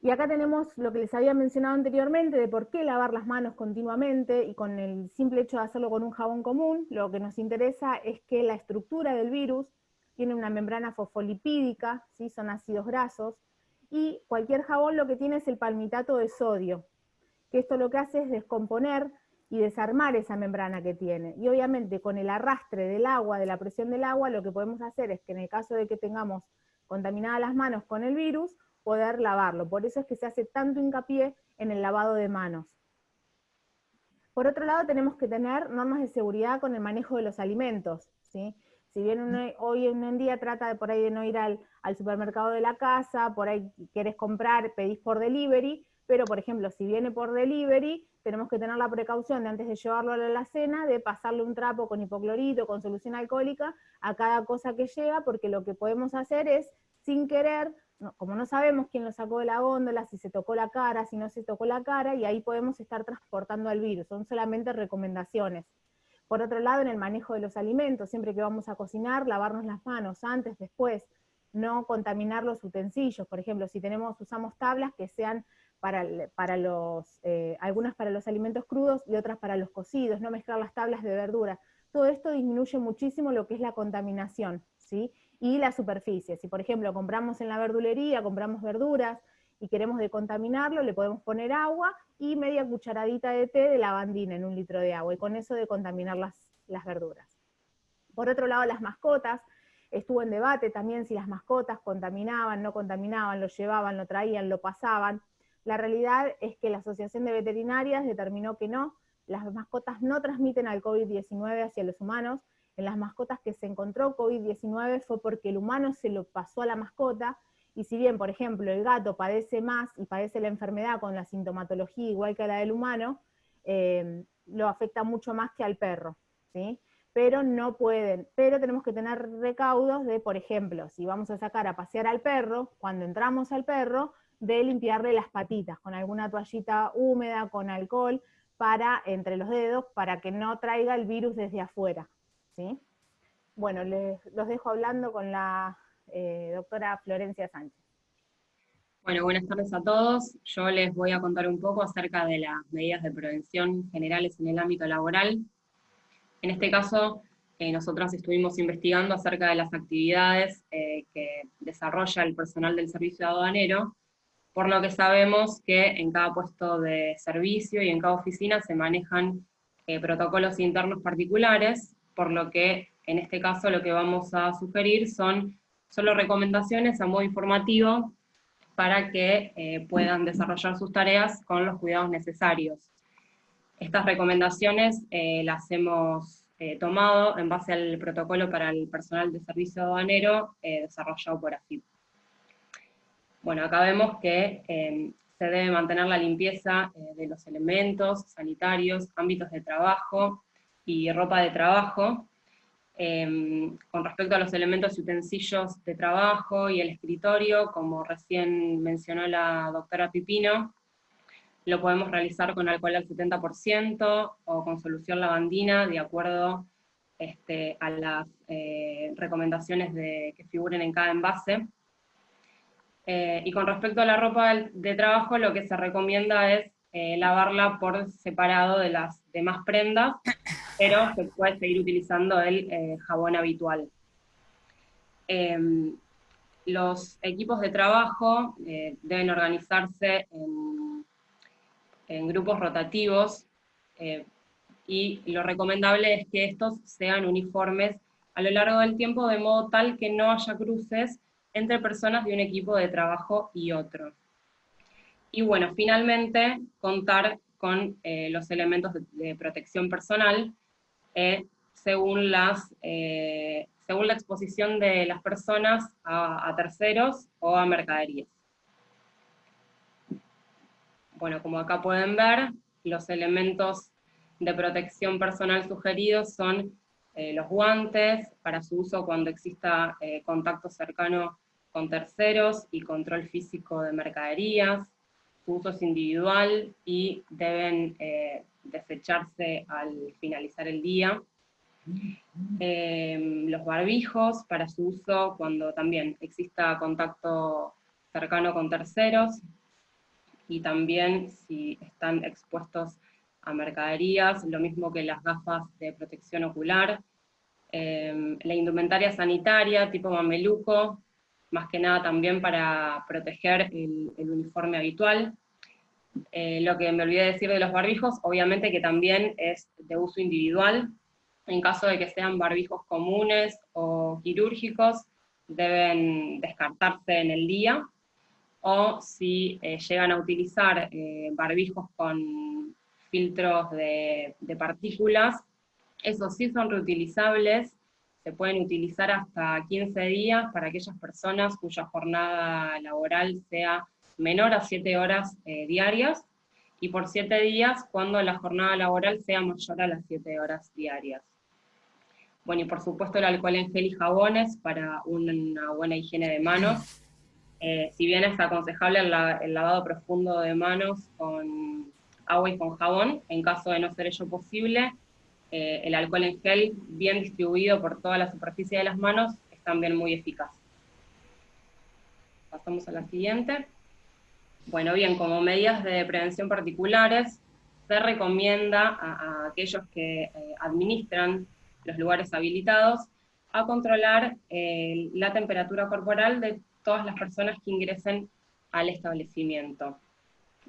Y acá tenemos lo que les había mencionado anteriormente de por qué lavar las manos continuamente, y con el simple hecho de hacerlo con un jabón común, lo que nos interesa es que la estructura del virus tiene una membrana fosfolipídica, ¿sí? Son ácidos grasos, y cualquier jabón lo que tiene es el palmitato de sodio, que esto lo que hace es descomponer y desarmar esa membrana que tiene. Y obviamente con el arrastre del agua, de la presión del agua, lo que podemos hacer es que en el caso de que tengamos contaminadas las manos con el virus, poder lavarlo. Por eso es que se hace tanto hincapié en el lavado de manos. Por otro lado, tenemos que tener normas de seguridad con el manejo de los alimentos, ¿sí? Si bien hoy en día trata de por ahí de no ir al supermercado de la casa, por ahí querés comprar, pedís por delivery, pero por ejemplo, si viene por delivery, tenemos que tener la precaución de antes de llevarlo a la alacena, de pasarle un trapo con hipoclorito, con solución alcohólica, a cada cosa que llega, porque lo que podemos hacer es, sin querer, como no sabemos quién lo sacó de la góndola, si se tocó la cara, si no se tocó la cara, y ahí podemos estar transportando al virus. Son solamente recomendaciones. Por otro lado, en el manejo de los alimentos, siempre que vamos a cocinar, lavarnos las manos antes, después, no contaminar los utensilios. Por ejemplo, si usamos tablas que sean algunas para los alimentos crudos y otras para los cocidos, no mezclar las tablas de verdura. Todo esto disminuye muchísimo lo que es la contaminación, ¿sí? Y la superficie. Si por ejemplo compramos en la verdulería, compramos verduras y queremos decontaminarlo, le podemos poner agua y media cucharadita de té de lavandina en 1 litro de agua, y con eso decontaminar las verduras. Por otro lado, las mascotas, estuvo en debate también si las mascotas contaminaban, no contaminaban, lo llevaban, lo traían, lo pasaban. La realidad es que la Asociación de Veterinarias determinó que no, las mascotas no transmiten al COVID-19 hacia los humanos. En las mascotas que se encontró COVID-19 fue porque el humano se lo pasó a la mascota, y si bien, por ejemplo, el gato padece más y padece la enfermedad con la sintomatología igual que la del humano, lo afecta mucho más que al perro, ¿sí? Pero tenemos que tener recaudos de, por ejemplo, si vamos a sacar a pasear al perro, cuando entramos al perro, de limpiarle las patitas con alguna toallita húmeda, con alcohol, entre los dedos, para que no traiga el virus desde afuera, ¿sí? Bueno, los dejo hablando con la doctora Florencia Sánchez. Bueno, buenas tardes a todos. Yo les voy a contar un poco acerca de las medidas de prevención generales en el ámbito laboral. En este caso, nosotros estuvimos investigando acerca de las actividades que desarrolla el personal del servicio aduanero, por lo que sabemos que en cada puesto de servicio y en cada oficina se manejan protocolos internos particulares, por lo que en este caso lo que vamos a sugerir son solo recomendaciones a modo informativo para que puedan desarrollar sus tareas con los cuidados necesarios. Estas recomendaciones las hemos tomado en base al protocolo para el personal de servicio aduanero desarrollado por AFIP. Bueno, acá vemos que se debe mantener la limpieza de los elementos sanitarios, ámbitos de trabajo y ropa de trabajo. Con respecto a los elementos y utensilios de trabajo y el escritorio, como recién mencionó la doctora Pipino, lo podemos realizar con alcohol al 70% o con solución lavandina, de acuerdo a las recomendaciones que figuren en cada envase. Y con respecto a la ropa de trabajo, lo que se recomienda es lavarla por separado de las demás prendas, pero se puede seguir utilizando el jabón habitual. Los equipos de trabajo deben organizarse en grupos rotativos, y lo recomendable es que estos sean uniformes a lo largo del tiempo, de modo tal que no haya cruces entre personas de un equipo de trabajo y otro. Y bueno, finalmente, contar con los elementos de protección personal según la exposición de las personas a terceros o a mercaderías. Bueno, como acá pueden ver, los elementos de protección personal sugeridos son los guantes, para su uso cuando exista contacto cercano con terceros y control físico de mercaderías. Su uso es individual y deben desecharse al finalizar el día. Los barbijos, para su uso cuando también exista contacto cercano con terceros, y también si están expuestos a mercaderías, lo mismo que las gafas de protección ocular. La indumentaria sanitaria tipo mameluco, más que nada también para proteger el uniforme habitual. Lo que me olvidé decir de los barbijos, obviamente que también es de uso individual. En caso de que sean barbijos comunes o quirúrgicos, deben descartarse en el día, o si llegan a utilizar barbijos con filtros de partículas, esos sí son reutilizables, se pueden utilizar hasta 15 días para aquellas personas cuya jornada laboral sea menor a 7 horas diarias, y por 7 días cuando la jornada laboral sea mayor a las 7 horas diarias. Bueno, y por supuesto el alcohol en gel y jabones para una buena higiene de manos. Si bien es aconsejable el lavado profundo de manos con agua y con jabón, en caso de no ser ello posible, el alcohol en gel bien distribuido por toda la superficie de las manos es también muy eficaz. Pasamos a la siguiente. Bueno, bien, como medidas de prevención particulares, se recomienda a aquellos que administran los lugares habilitados a controlar la temperatura corporal de todas las personas que ingresen al establecimiento.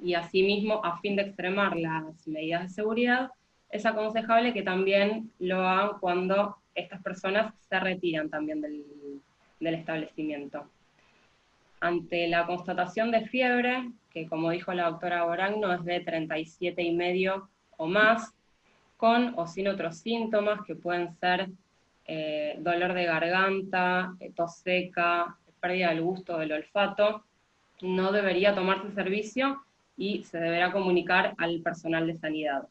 Y asimismo, a fin de extremar las medidas de seguridad, es aconsejable que también lo hagan cuando estas personas se retiran también del establecimiento. Ante la constatación de fiebre, que como dijo la doctora Boragno es de 37,5 o más, con o sin otros síntomas que pueden ser dolor de garganta, tos seca, pérdida del gusto, del olfato, no debería tomarse servicio y se deberá comunicar al personal de sanidad.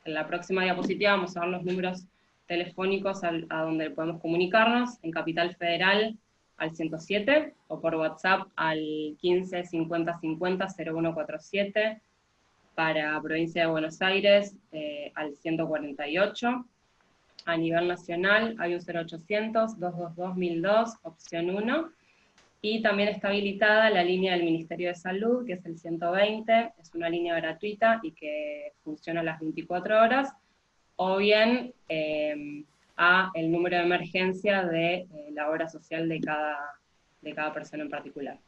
En la próxima diapositiva vamos a ver los números telefónicos a donde podemos comunicarnos, en Capital Federal al 107, o por WhatsApp al 15 50 50 0147, para Provincia de Buenos Aires al 148, a nivel nacional hay un 0800 222 1002, opción 1, y también está habilitada la línea del Ministerio de Salud, que es el 120, es una línea gratuita y que funciona las 24 horas, o bien a el número de emergencia de la obra social de cada persona en particular.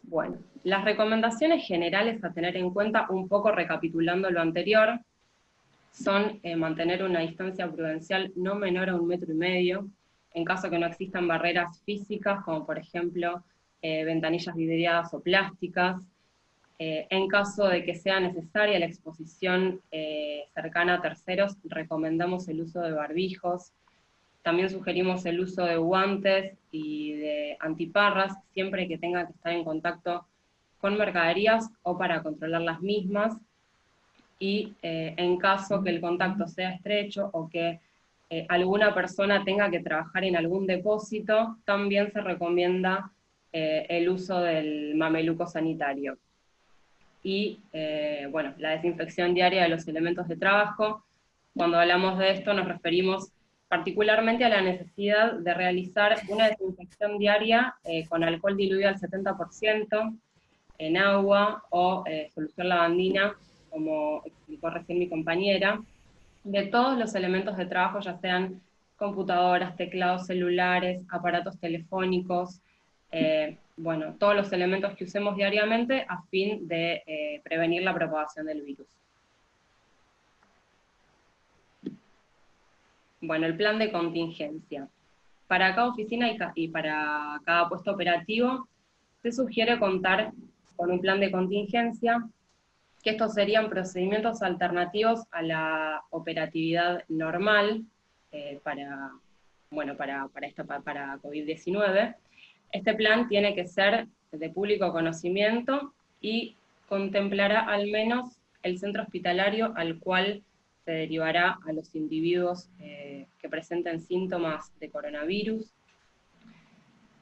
Bueno, las recomendaciones generales a tener en cuenta, un poco recapitulando lo anterior, son mantener una distancia prudencial no menor a 1,5 metros, en caso que no existan barreras físicas, como por ejemplo ventanillas vidriadas o plásticas. En caso de que sea necesaria la exposición cercana a terceros, recomendamos el uso de barbijos. También sugerimos el uso de guantes y de antiparras, siempre que tenga que estar en contacto con mercaderías o para controlar las mismas. Y en caso que el contacto sea estrecho o que alguna persona tenga que trabajar en algún depósito, también se recomienda el uso del mameluco sanitario. y bueno, la desinfección diaria de los elementos de trabajo. Cuando hablamos de esto nos referimos particularmente a la necesidad de realizar una desinfección diaria con alcohol diluido al 70%, en agua o solución lavandina, como explicó recién mi compañera, de todos los elementos de trabajo, ya sean computadoras, teclados celulares, aparatos telefónicos, bueno, todos los elementos que usemos diariamente a fin de prevenir la propagación del virus. Bueno, el plan de contingencia. Para cada oficina y para cada puesto operativo, se sugiere contar con un plan de contingencia, que estos serían procedimientos alternativos a la operatividad normal para COVID-19. Este plan tiene que ser de público conocimiento y contemplará al menos el centro hospitalario al cual se derivará a los individuos que presenten síntomas de coronavirus.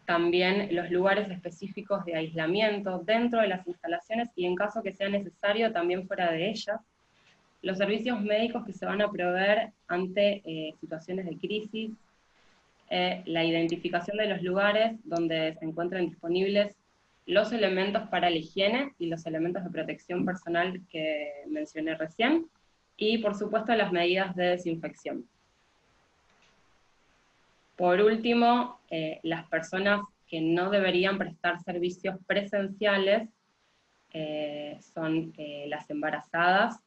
También los lugares específicos de aislamiento dentro de las instalaciones y en caso que sea necesario también fuera de ellas. Los servicios médicos que se van a proveer ante situaciones de crisis, la identificación de los lugares donde se encuentren disponibles los elementos para la higiene y los elementos de protección personal que mencioné recién, y por supuesto las medidas de desinfección. Por último, las personas que no deberían prestar servicios presenciales son las embarazadas,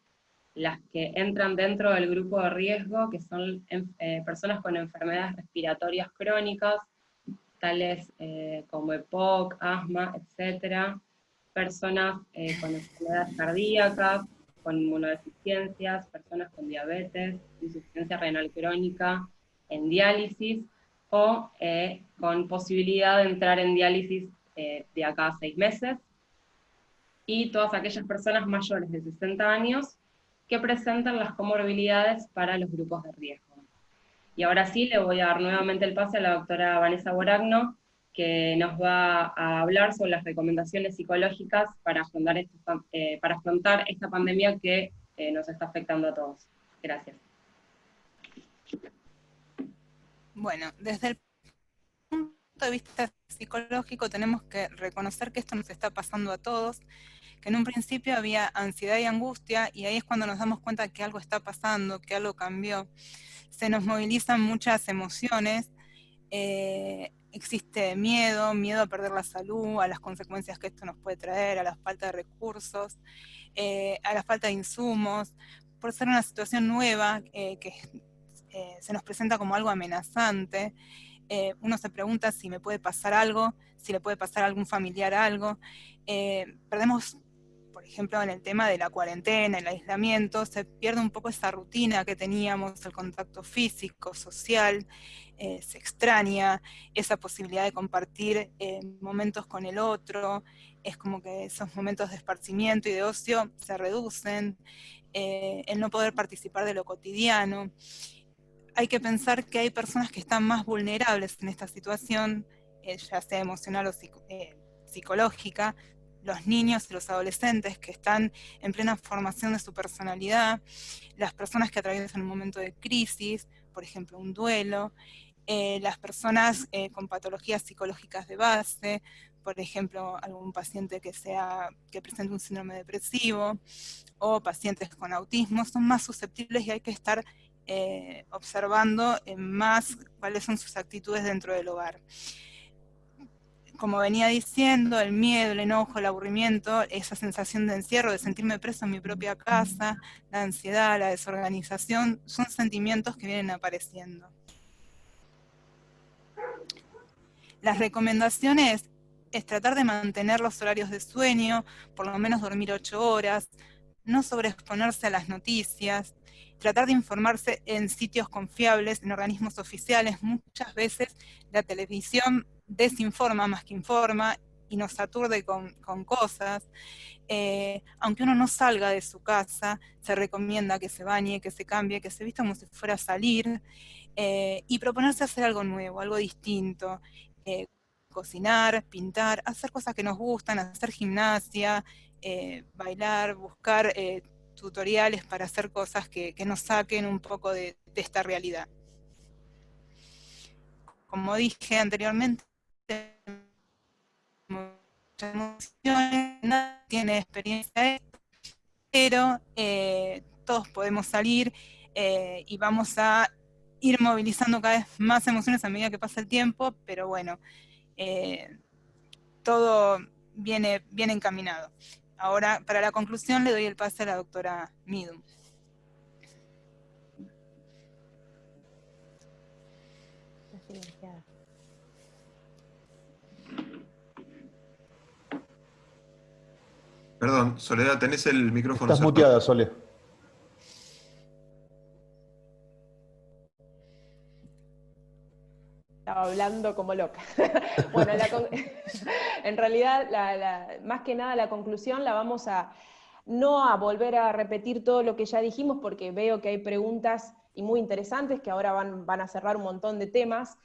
las que entran dentro del grupo de riesgo, que son personas con enfermedades respiratorias crónicas, tales como EPOC, asma, etc., personas con enfermedades cardíacas, con inmunodeficiencias, personas con diabetes, insuficiencia renal crónica, en diálisis, o con posibilidad de entrar en diálisis de acá a 6 meses, y todas aquellas personas mayores de 60 años que presentan las comorbilidades para los grupos de riesgo. Y ahora sí, le voy a dar nuevamente el pase a la doctora Vanessa Boragno, que nos va a hablar sobre las recomendaciones psicológicas para afrontar esta pandemia que nos está afectando a todos. Gracias. Bueno, desde el punto de vista psicológico tenemos que reconocer que esto nos está pasando a todos, que en un principio había ansiedad y angustia, y ahí es cuando nos damos cuenta que algo está pasando, que algo cambió. Se nos movilizan muchas emociones, existe miedo a perder la salud, a las consecuencias que esto nos puede traer, a la falta de recursos, a la falta de insumos, por ser una situación nueva que se nos presenta como algo amenazante. Uno se pregunta si me puede pasar algo, si le puede pasar a algún familiar algo. Perdemos, por ejemplo, en el tema de la cuarentena, el aislamiento, se pierde un poco esa rutina que teníamos, el contacto físico, social, se extraña esa posibilidad de compartir momentos con el otro, es como que esos momentos de esparcimiento y de ocio se reducen, el no poder participar de lo cotidiano. Hay que pensar que hay personas que están más vulnerables en esta situación, ya sea emocional o psicológica, los niños y los adolescentes que están en plena formación de su personalidad, las personas que atraviesan un momento de crisis, por ejemplo un duelo, las personas con patologías psicológicas de base, por ejemplo algún paciente que presente un síndrome depresivo, o pacientes con autismo, son más susceptibles y hay que estar observando más cuáles son sus actitudes dentro del hogar. Como venía diciendo, el miedo, el enojo, el aburrimiento, esa sensación de encierro, de sentirme preso en mi propia casa, la ansiedad, la desorganización, son sentimientos que vienen apareciendo. Las recomendaciones es tratar de mantener los horarios de sueño, por lo menos dormir 8 horas, no sobreexponerse a las noticias, tratar de informarse en sitios confiables, en organismos oficiales. Muchas veces la televisión desinforma más que informa y nos aturde con cosas. Aunque uno no salga de su casa, se recomienda que se bañe, que se cambie, que se vista como si fuera a salir, y proponerse hacer algo nuevo, algo distinto. Cocinar, pintar, hacer cosas que nos gustan, hacer gimnasia, bailar, buscar tutoriales para hacer cosas que nos saquen un poco de esta realidad. Como dije anteriormente, muchas emociones, nadie tiene experiencia, pero todos podemos salir y vamos a ir movilizando cada vez más emociones a medida que pasa el tiempo, pero bueno, todo viene encaminado. Ahora, para la conclusión, le doy el pase a la doctora Midum. Perdón, Soledad, tenés el micrófono Estás cerrado. muteada, Sole. Estaba hablando como loca. Bueno, en realidad, más que nada la conclusión la vamos a no a volver a repetir todo lo que ya dijimos, porque veo que hay preguntas y muy interesantes que ahora van a cerrar un montón de temas.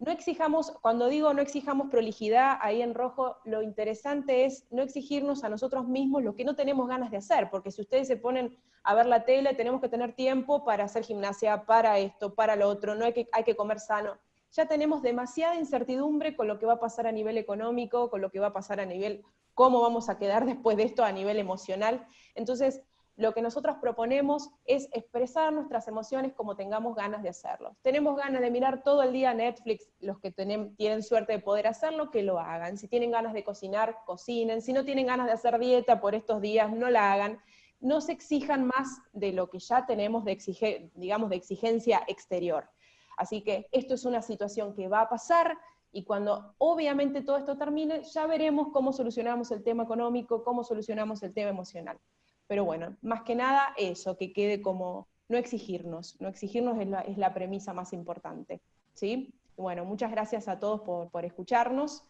No exijamos, cuando digo no exijamos prolijidad, ahí en rojo, lo interesante es no exigirnos a nosotros mismos lo que no tenemos ganas de hacer, porque si ustedes se ponen a ver la tele, tenemos que tener tiempo para hacer gimnasia, para esto, para lo otro, no hay que comer sano. Ya tenemos demasiada incertidumbre con lo que va a pasar a nivel económico, con lo que va a pasar a nivel, cómo vamos a quedar después de esto a nivel emocional. Entonces, lo que nosotros proponemos es expresar nuestras emociones como tengamos ganas de hacerlo. Tenemos ganas de mirar todo el día Netflix, los que tienen suerte de poder hacerlo, que lo hagan. Si tienen ganas de cocinar, cocinen. Si no tienen ganas de hacer dieta por estos días, no la hagan. No se exijan más de lo que ya tenemos de exigencia exterior. Así que esto es una situación que va a pasar, y cuando obviamente todo esto termine, ya veremos cómo solucionamos el tema económico, cómo solucionamos el tema emocional. Pero bueno, más que nada eso, que quede como no exigirnos es la premisa más importante, ¿sí? Bueno, muchas gracias a todos por escucharnos.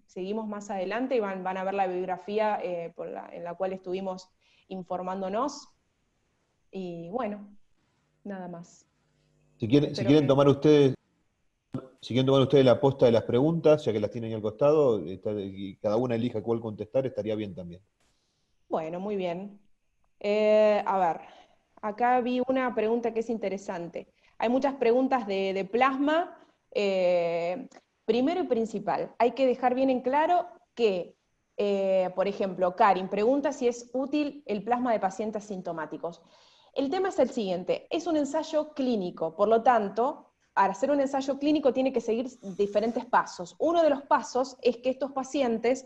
Seguimos más adelante y van a ver la bibliografía en la cual estuvimos informándonos. Y bueno, nada más. Si quieren tomar ustedes la posta de las preguntas, ya que las tienen ahí al costado, y cada una elija cuál contestar, estaría bien también. Bueno, muy bien. A ver, acá vi una pregunta que es interesante. Hay muchas preguntas de plasma. Primero y principal, hay que dejar bien en claro que, por ejemplo, Karin pregunta si es útil el plasma de pacientes sintomáticos. El tema es el siguiente, es un ensayo clínico, por lo tanto, al hacer un ensayo clínico tiene que seguir diferentes pasos. Uno de los pasos es que estos pacientes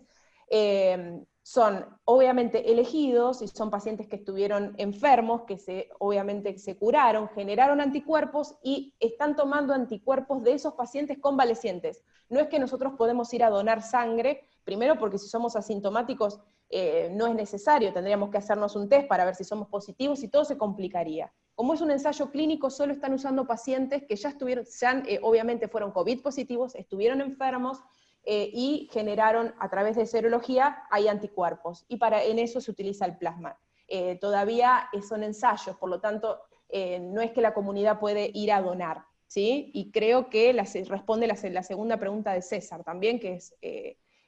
son obviamente elegidos, y son pacientes que estuvieron enfermos, que obviamente se curaron, generaron anticuerpos, y están tomando anticuerpos de esos pacientes convalecientes. No es que nosotros podemos ir a donar sangre, primero porque si somos asintomáticos no es necesario, tendríamos que hacernos un test para ver si somos positivos y todo se complicaría. Como es un ensayo clínico, solo están usando pacientes que ya obviamente fueron COVID positivos, estuvieron enfermos, y generaron, a través de serología, hay anticuerpos, y en eso se utiliza el plasma. Todavía son ensayos, por lo tanto, no es que la comunidad puede ir a donar, ¿sí? Y creo que responde la segunda pregunta de César también, que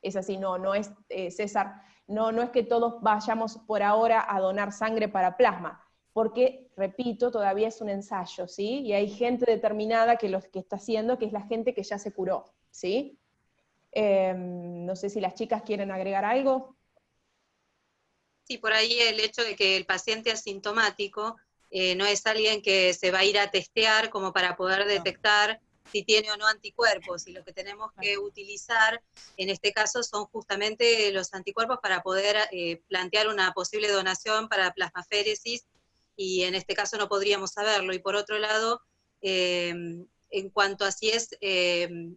es así, no es, César, no es que todos vayamos por ahora a donar sangre para plasma, porque, repito, todavía es un ensayo, ¿sí? Y hay gente determinada que está haciendo, que es la gente que ya se curó, ¿sí? No sé si las chicas quieren agregar algo. Sí, por ahí el hecho de que el paciente asintomático no es alguien que se va a ir a testear como para poder detectar si tiene o no anticuerpos, y lo que tenemos que utilizar en este caso son justamente los anticuerpos para poder plantear una posible donación para plasmaféresis, y en este caso no podríamos saberlo. Y por otro lado, en cuanto a si es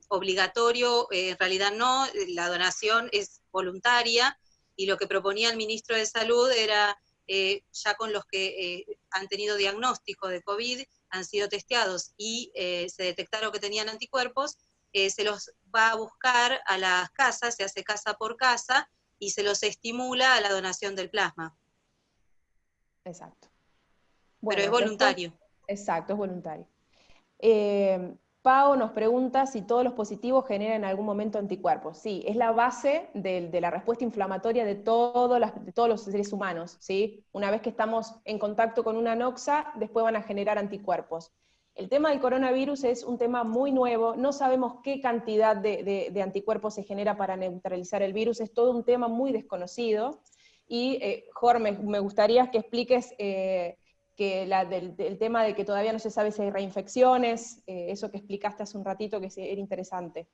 obligatorio, en realidad no, la donación es voluntaria, y lo que proponía el ministro de Salud era, ya con los que han tenido diagnóstico de COVID, han sido testeados y se detectaron que tenían anticuerpos, se los va a buscar a las casas, se hace casa por casa, y se los estimula a la donación del plasma. Exacto. Bueno, pero es voluntario. Exacto, es voluntario. Pau nos pregunta si todos los positivos generan en algún momento anticuerpos. Sí, es la base de la respuesta inflamatoria de todos los seres humanos, ¿sí? Una vez que estamos en contacto con una noxa, después van a generar anticuerpos. El tema del coronavirus es un tema muy nuevo, no sabemos qué cantidad de anticuerpos se genera para neutralizar el virus, es todo un tema muy desconocido. Y, Jorge, me gustaría que expliques del tema de que todavía no se sabe si hay reinfecciones, eso que explicaste hace un ratito que era interesante.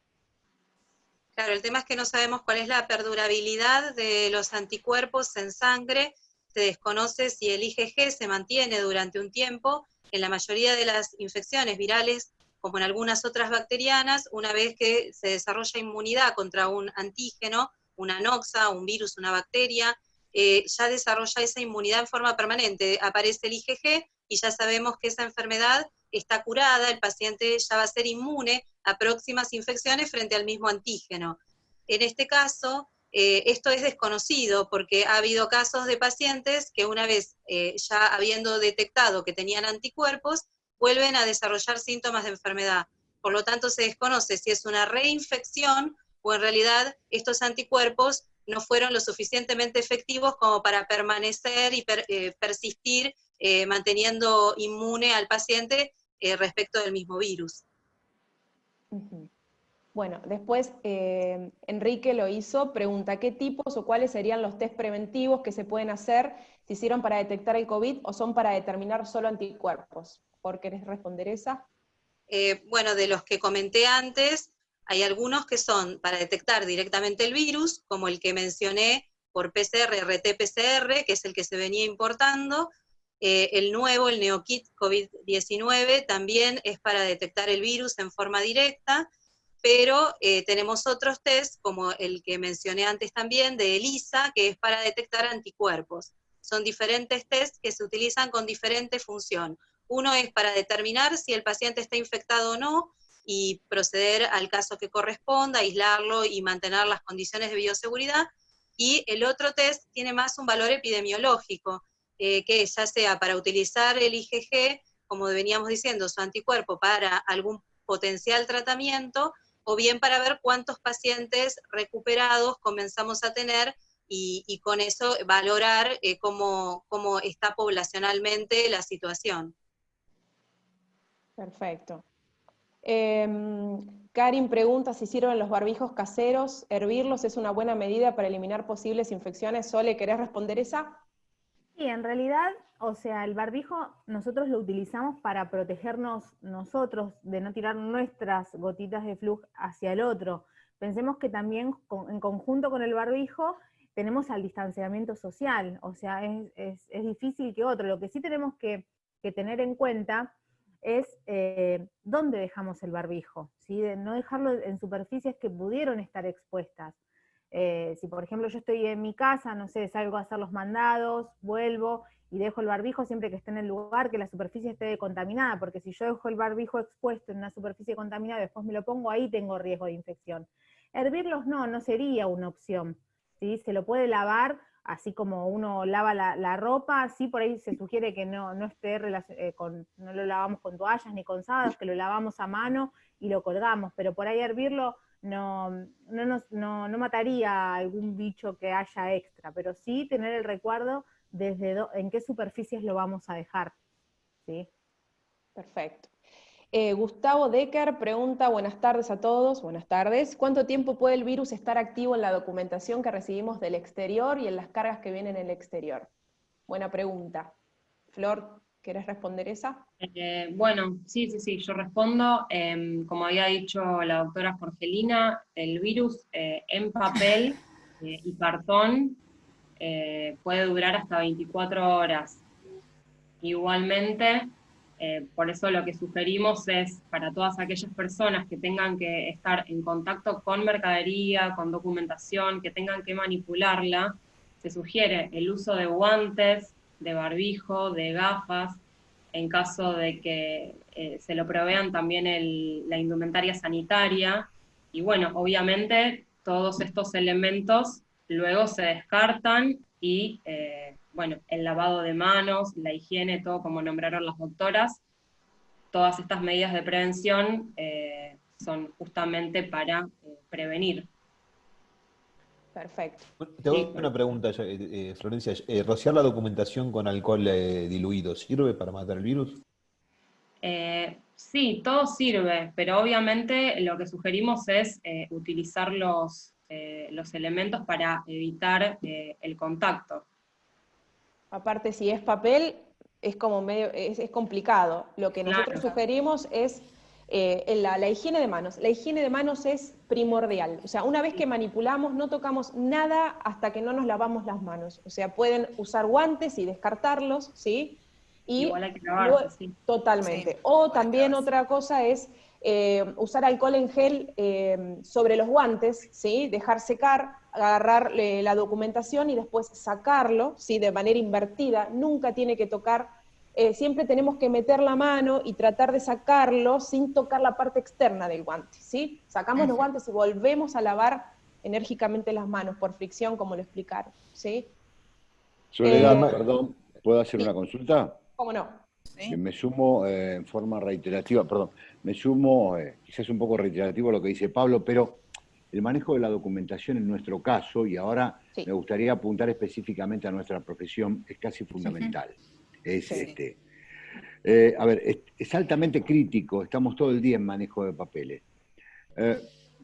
Claro, el tema es que no sabemos cuál es la perdurabilidad de los anticuerpos en sangre, se desconoce si el IgG se mantiene durante un tiempo. En la mayoría de las infecciones virales, como en algunas otras bacterianas, una vez que se desarrolla inmunidad contra un antígeno, una noxa, un virus, una bacteria, ya desarrolla esa inmunidad en forma permanente, aparece el IgG y ya sabemos que esa enfermedad está curada, el paciente ya va a ser inmune a próximas infecciones frente al mismo antígeno. En este caso, esto es desconocido porque ha habido casos de pacientes que una vez ya habiendo detectado que tenían anticuerpos, vuelven a desarrollar síntomas de enfermedad. Por lo tanto, se desconoce si es una reinfección o en realidad estos anticuerpos no fueron lo suficientemente efectivos como para permanecer y persistir manteniendo inmune al paciente respecto del mismo virus. Bueno, después Enrique lo hizo, pregunta ¿qué tipos o cuáles serían los test preventivos que se pueden hacer? ¿Se hicieron para detectar el COVID o son para determinar solo anticuerpos? ¿Por querés responder esa? Bueno, de los que comenté antes, hay algunos que son para detectar directamente el virus, como el que mencioné por PCR, RT-PCR, que es el que se venía importando. El nuevo, el NeoKit COVID-19, también es para detectar el virus en forma directa, pero tenemos otros test, como el que mencioné antes también, de ELISA, que es para detectar anticuerpos. Son diferentes test que se utilizan con diferente función. Uno es para determinar si el paciente está infectado o no, y proceder al caso que corresponda, aislarlo y mantener las condiciones de bioseguridad, y el otro test tiene más un valor epidemiológico, que ya sea para utilizar el IgG, como veníamos diciendo, su anticuerpo para algún potencial tratamiento, o bien para ver cuántos pacientes recuperados comenzamos a tener y con eso valorar cómo está poblacionalmente la situación. Perfecto. Karin pregunta si sirven los barbijos caseros, hervirlos es una buena medida para eliminar posibles infecciones. Sole, ¿querés responder esa? Sí, en realidad, o sea, el barbijo nosotros lo utilizamos para protegernos nosotros de no tirar nuestras gotitas de flux hacia el otro. Pensemos que también en conjunto con el barbijo tenemos al distanciamiento social, o sea, es difícil que otro. Lo que sí tenemos que tener en cuenta es dónde dejamos el barbijo, ¿sí? De no dejarlo en superficies que pudieron estar expuestas. Si por ejemplo yo estoy en mi casa, no sé, salgo a hacer los mandados, vuelvo y dejo el barbijo siempre que esté en el lugar, que la superficie esté contaminada, porque si yo dejo el barbijo expuesto en una superficie contaminada y después me lo pongo, ahí tengo riesgo de infección. Hervirlos no sería una opción, ¿sí? Se lo puede lavar, así como uno lava la ropa, sí, por ahí se sugiere que no lo lavamos con toallas ni con sábanas, que lo lavamos a mano y lo colgamos, pero por ahí hervirlo no mataría a algún bicho que haya extra, pero sí tener el recuerdo en qué superficies lo vamos a dejar, ¿sí? Perfecto. Gustavo Decker pregunta, buenas tardes a todos, buenas tardes. ¿Cuánto tiempo puede el virus estar activo en la documentación que recibimos del exterior y en las cargas que vienen en el exterior? Buena pregunta. Flor, ¿querés responder esa? Bueno, sí, yo respondo. Como había dicho la doctora Jorgelina, el virus en papel y cartón puede durar hasta 24 horas. Igualmente, por eso lo que sugerimos es, para todas aquellas personas que tengan que estar en contacto con mercadería, con documentación, que tengan que manipularla, se sugiere el uso de guantes, de barbijo, de gafas, en caso de que se lo provean también la indumentaria sanitaria. Y bueno, obviamente todos estos elementos luego se descartan y bueno, el lavado de manos, la higiene, todo como nombraron las doctoras, todas estas medidas de prevención son justamente para prevenir. Perfecto. Te hago una pregunta, Florencia. ¿Rociar la documentación con alcohol diluido sirve para matar el virus? Sí, todo sirve, pero obviamente lo que sugerimos es utilizar los elementos para evitar el contacto. Aparte, si es papel, es como medio, es complicado. Lo que nosotros sugerimos es la higiene de manos. La higiene de manos es primordial. O sea, una vez que manipulamos, no tocamos nada hasta que no nos lavamos las manos. O sea, pueden usar guantes y descartarlos, ¿sí? Y igual hay que lavarse, sí. Totalmente. Sí, O también otra cosa es usar alcohol en gel sobre los guantes, ¿sí? Dejar secar, agarrar la documentación y después sacarlo, ¿sí? De manera invertida. Nunca tiene que tocar, siempre tenemos que meter la mano y tratar de sacarlo sin tocar la parte externa del guante, ¿sí? Sacamos los guantes y volvemos a lavar enérgicamente las manos por fricción, como lo explicaron, ¿sí? Soledad, perdón, ¿puedo hacer sí. una consulta? ¿Cómo no? ¿Sí? Me sumo en forma reiterativa, perdón, me sumo, quizás un poco reiterativo a lo que dice Pablo, pero el manejo de la documentación en nuestro caso, y ahora me gustaría apuntar específicamente a nuestra profesión, es casi fundamental. Es a ver, es altamente crítico, estamos todo el día en manejo de papeles.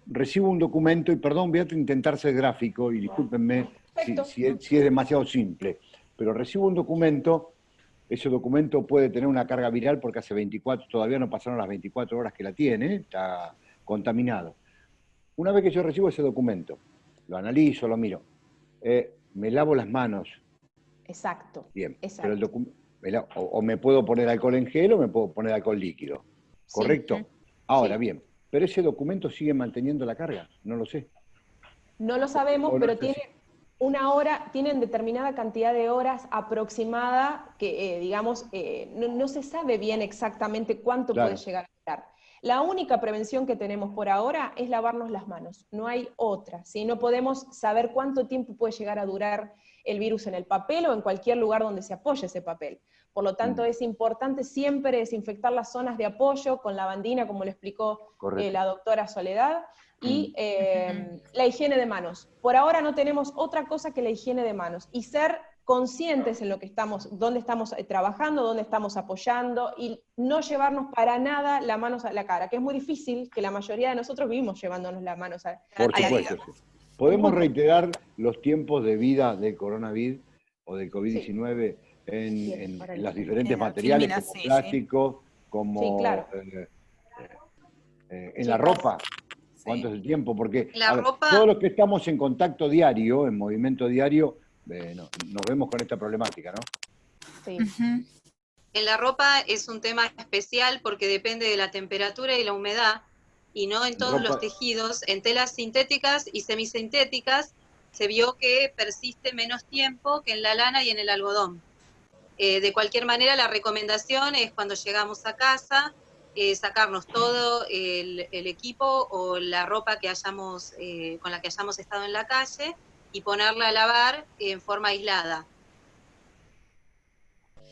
Recibo un documento, y perdón, voy a intentar ser gráfico, y discúlpenme si es demasiado simple, pero recibo un documento. Ese documento puede tener una carga viral porque todavía no pasaron las 24 horas que la tiene, está contaminado. Una vez que yo recibo ese documento, lo analizo, lo miro, me lavo las manos. Exacto. Bien, exacto. pero o me puedo poner alcohol en gel o me puedo poner alcohol líquido, ¿correcto? Sí. Ahora, bien, pero ese documento sigue manteniendo la carga, no lo sé. No lo sabemos, pero tiene tienen determinada cantidad de horas aproximada que, digamos, no se sabe bien exactamente cuánto puede llegar a durar. La única prevención que tenemos por ahora es lavarnos las manos, no hay otra, ¿sí? No podemos saber cuánto tiempo puede llegar a durar el virus en el papel o en cualquier lugar donde se apoye ese papel. Por lo tanto, es importante siempre desinfectar las zonas de apoyo con lavandina, como lo explicó la doctora Soledad, y la higiene de manos. Por ahora no tenemos otra cosa que la higiene de manos, y ser conscientes en lo que dónde estamos trabajando, dónde estamos apoyando, y no llevarnos para nada las manos a la cara, que es muy difícil, que la mayoría de nosotros vivimos llevándonos las manos a la cara. Por supuesto, sí. ¿Podemos reiterar los tiempos de vida del coronavirus o del COVID-19 en los diferentes materiales, como plástico, como en la ropa? ¿Cuánto es el tiempo? Porque todos los que estamos en contacto diario, en movimiento diario, nos vemos con esta problemática, ¿no? Sí. En la ropa es un tema especial porque depende de la temperatura y la humedad, y no en todos los tejidos. En telas sintéticas y semisintéticas se vio que persiste menos tiempo que en la lana y en el algodón. De cualquier manera, la recomendación es cuando llegamos a casa, sacarnos todo el equipo o la ropa que con la que hayamos estado en la calle y ponerla a lavar en forma aislada.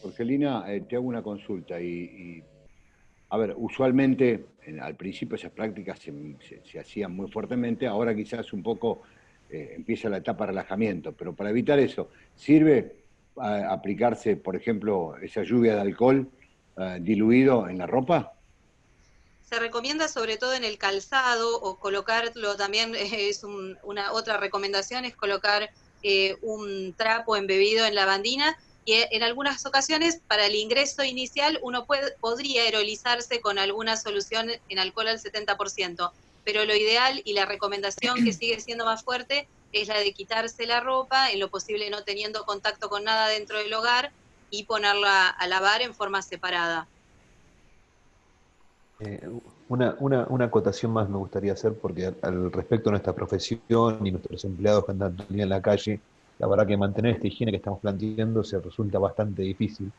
Jorgelina, te hago una consulta a ver, usualmente al principio esas prácticas se hacían muy fuertemente, ahora quizás un poco empieza la etapa de relajamiento, pero para evitar eso, ¿sirve aplicarse, por ejemplo, esa lluvia de alcohol diluido en la ropa? Se recomienda sobre todo en el calzado, o colocarlo también, una otra recomendación es colocar un trapo embebido en lavandina, y en algunas ocasiones para el ingreso inicial uno podría aerolizarse con alguna solución en alcohol al 70%, pero lo ideal y la recomendación que sigue siendo más fuerte es la de quitarse la ropa, en lo posible no teniendo contacto con nada dentro del hogar, y ponerla a lavar en forma separada. Una acotación más me gustaría hacer, porque al respecto de nuestra profesión y nuestros empleados que andan todo el día en la calle, la verdad que mantener esta higiene que estamos planteando se resulta bastante difícil.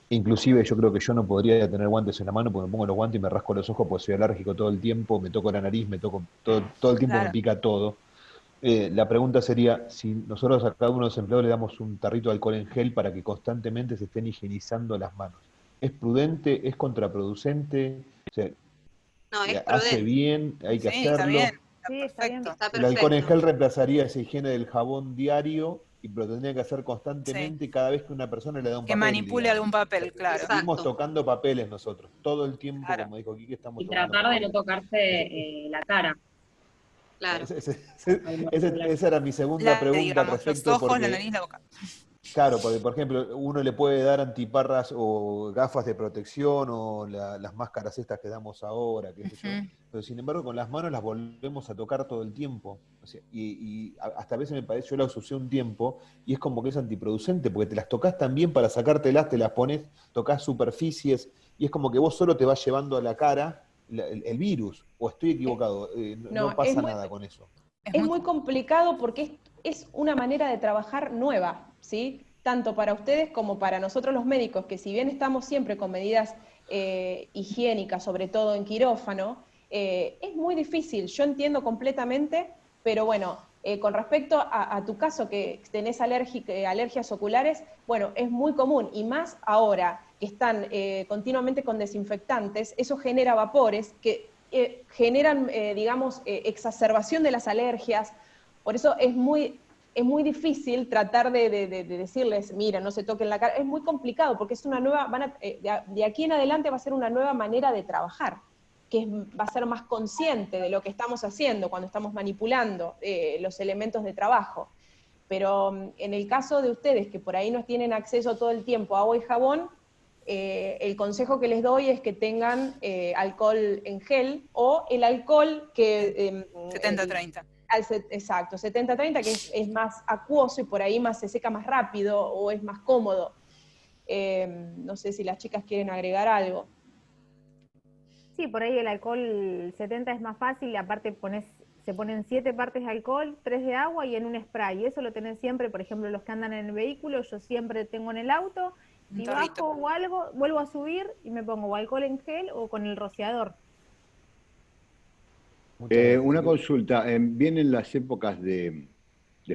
Inclusive yo creo que yo no podría tener guantes en la mano, porque me pongo los guantes y me rasco los ojos porque soy alérgico todo el tiempo, me toco la nariz, me toco todo el tiempo, me pica todo. La pregunta sería, si nosotros a cada uno de los empleados le damos un tarrito de alcohol en gel para que constantemente se estén higienizando las manos, ¿Es prudente? ¿Es contraproducente? O sea, No, es ¿hace prudente. bien? ¿Hay que Sí, está hacerlo? bien, está Sí, está bien. perfecto. Está El alcohol en perfecto. gel reemplazaría esa higiene del jabón diario, y lo tendría que hacer Sí. constantemente cada vez que una persona le da un Que papel, manipule digamos. algún papel, claro. Vivimos Exacto. tocando papeles nosotros, todo el tiempo, Claro. como dijo Quique, estamos Y tocando tratar de no papeles. tocarse la cara Claro. al manipular. Esa era mi segunda La, pregunta al digamos, los respecto, ojos, la porque nariz, la boca. claro, porque por ejemplo, uno le puede dar antiparras o gafas de protección o las máscaras estas que damos ahora, qué sé yo, Ujú. pero sin embargo con las manos las volvemos a tocar todo el tiempo. O sea, hasta a veces me parece, yo las usé un tiempo y es como que es antiproducente, porque te las tocas también para sacártelas, te las pones, tocas superficies y es como que vos solo te vas llevando a la cara el virus, o estoy equivocado. No No, pasa nada con eso. Es es muy muy complicado porque es una manera de trabajar nueva, ¿sí? Tanto para ustedes como para nosotros los médicos, que si bien estamos siempre con medidas higiénicas, sobre todo en quirófano, es muy difícil, yo entiendo completamente, pero bueno, con respecto a tu caso que tenés alergias oculares, bueno, es muy común, y más ahora que están continuamente con desinfectantes, eso genera vapores que generan, digamos, exacerbación de las alergias. Por eso es muy difícil tratar de decirles, mira, no se toquen la cara. Es muy complicado porque es una nueva, de aquí en adelante va a ser una nueva manera de trabajar, va a ser más consciente de lo que estamos haciendo cuando estamos manipulando los elementos de trabajo. Pero en el caso de ustedes, que por ahí no tienen acceso todo el tiempo a agua y jabón, el consejo que les doy es que tengan alcohol en gel o el alcohol que... 70-30. Exacto, 70-30, que es más acuoso y por ahí se seca más rápido o es más cómodo. No sé si las chicas quieren agregar algo. Sí, por ahí el alcohol 70 es más fácil, aparte se ponen 7 partes de alcohol, 3 de agua y en un spray. Y eso lo tenés siempre, por ejemplo, los que andan en el vehículo, yo siempre tengo en el auto. Un Si tarrito. bajo o algo, vuelvo a subir y me pongo o alcohol en gel o con el rociador. Muchas gracias. Una consulta, vienen las épocas de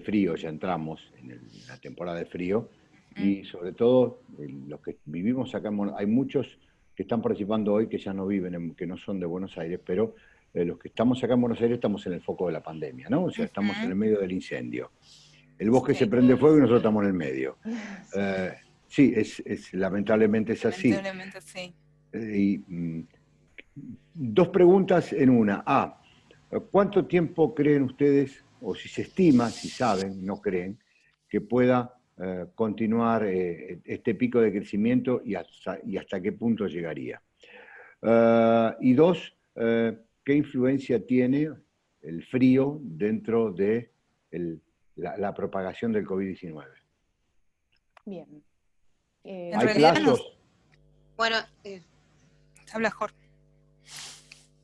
frío, ya entramos en la temporada de frío, y sobre todo los que vivimos acá, hay muchos que están participando hoy que ya no viven, que no son de Buenos Aires, pero los que estamos acá en Buenos Aires estamos en el foco de la pandemia, ¿no? O sea, estamos en el medio del incendio. El bosque se prende fuego y nosotros estamos en el medio. Sí, lamentablemente es así. Lamentablemente sí. Dos preguntas en una. ¿Cuánto tiempo creen ustedes, o si se estima, si saben, no creen, que pueda continuar este pico de crecimiento y hasta qué punto llegaría? Y dos, ¿qué influencia tiene el frío dentro de la propagación del COVID-19? Bien. ¿Hay plazos? Bueno, habla Jorge.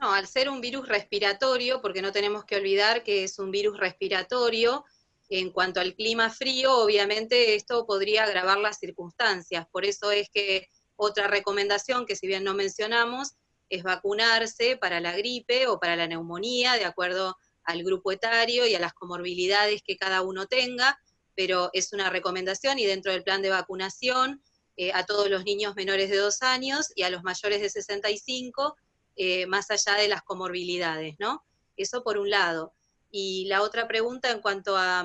no, al ser un virus respiratorio, porque no tenemos que olvidar que es un virus respiratorio, en cuanto al clima frío, obviamente esto podría agravar las circunstancias. Por eso es que otra recomendación, que si bien no mencionamos, es vacunarse para la gripe o para la neumonía, de acuerdo al grupo etario y a las comorbilidades que cada uno tenga, pero es una recomendación y dentro del plan de vacunación a todos los niños menores de 2 años y a los mayores de 65, más allá de las comorbilidades, ¿no? Eso por un lado. Y la otra pregunta en cuanto a,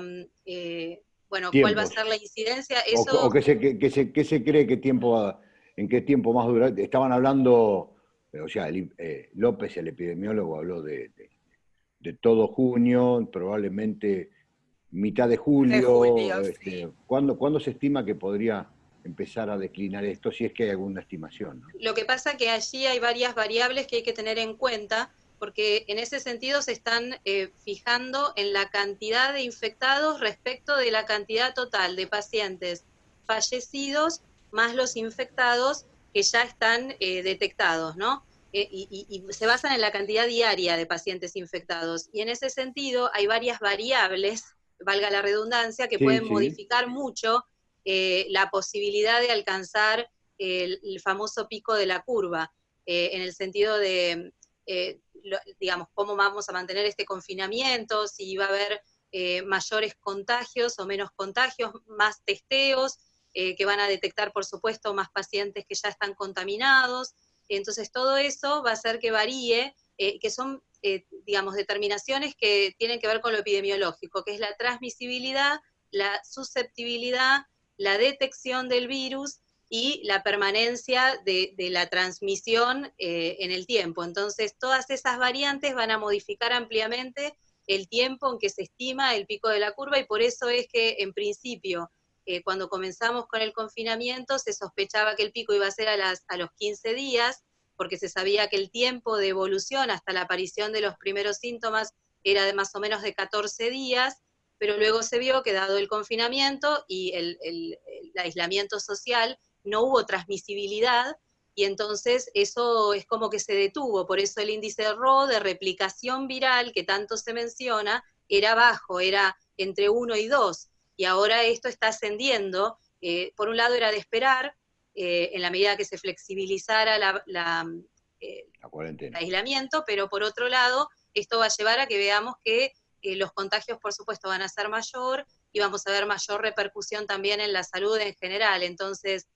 bueno, ¿cuál va a ser la incidencia? Eso... ¿O qué se cree en qué tiempo más dura? Estaban hablando, o sea, López, el epidemiólogo, habló de todo junio, probablemente mitad de julio. Sí. ¿Cuándo se estima que podría empezar a declinar esto, si es que hay alguna estimación, ¿no? Lo que pasa que allí hay varias variables que hay que tener en cuenta, porque en ese sentido se están fijando en la cantidad de infectados respecto de la cantidad total de pacientes fallecidos, más los infectados que ya están detectados, ¿no? Y se basan en la cantidad diaria de pacientes infectados. Y en ese sentido hay varias variables, valga la redundancia, que pueden modificar mucho la posibilidad de alcanzar el famoso pico de la curva, en el sentido de, digamos, cómo vamos a mantener este confinamiento, si va a haber mayores contagios o menos contagios, más testeos, que van a detectar, por supuesto, más pacientes que ya están contaminados. Entonces, todo eso va a hacer que varíe, que son, digamos, determinaciones que tienen que ver con lo epidemiológico, que es la transmisibilidad, la susceptibilidad, la detección del virus y la permanencia de la transmisión en el tiempo. Entonces, todas esas variantes van a modificar ampliamente el tiempo en que se estima el pico de la curva, y por eso es que, en principio, cuando comenzamos con el confinamiento, se sospechaba que el pico iba a ser a los 15 días, porque se sabía que el tiempo de evolución hasta la aparición de los primeros síntomas era de más o menos de 14 días, pero luego se vio que, dado el confinamiento y el aislamiento social, no hubo transmisibilidad, y entonces eso es como que se detuvo. Por eso el índice de RO, de replicación viral, que tanto se menciona, era bajo, era entre 1 y 2, y ahora esto está ascendiendo. Por un lado era de esperar, en la medida que se flexibilizara el aislamiento, pero por otro lado, esto va a llevar a que veamos que los contagios, por supuesto, van a ser mayor, y vamos a ver mayor repercusión también en la salud en general. Entonces,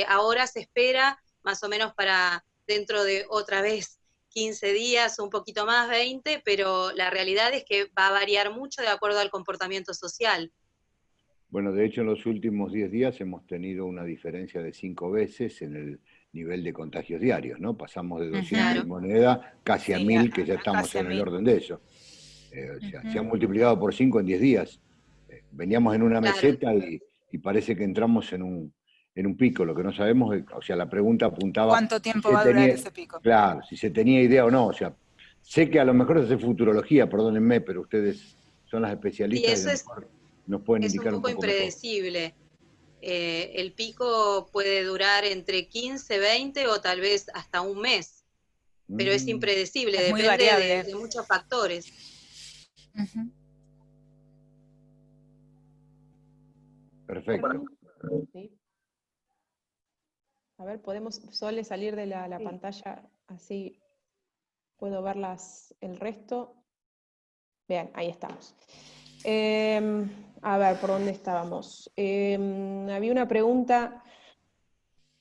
ahora se espera más o menos para dentro de otra vez 15 días, un poquito más, 20, pero la realidad es que va a variar mucho de acuerdo al comportamiento social. Bueno, de hecho, en los últimos 10 días hemos tenido una diferencia de 5 veces en el nivel de contagios diarios, ¿no? Pasamos de 200 y moneda casi a 1000, que ya estamos en el orden de eso. O sea, se han multiplicado por 5 en 10 días. Veníamos en una meseta y parece que entramos en un pico. Lo que no sabemos es, o sea, la pregunta apuntaba... ¿Cuánto tiempo va a durar ese pico? Claro, si se tenía idea o no. O sea, sé que a lo mejor es hacer futurología, perdónenme, pero ustedes son las especialistas y a lo mejor nos pueden indicar un poco impredecible. El pico puede durar entre 15, 20 o tal vez hasta un mes, pero es impredecible, es muy depende variable. de muchos factores. Perfecto. Sí. A ver, podemos, Sole, salir de la pantalla, así puedo ver el resto. Bien, ahí estamos. A ver, ¿por dónde estábamos? Había una pregunta.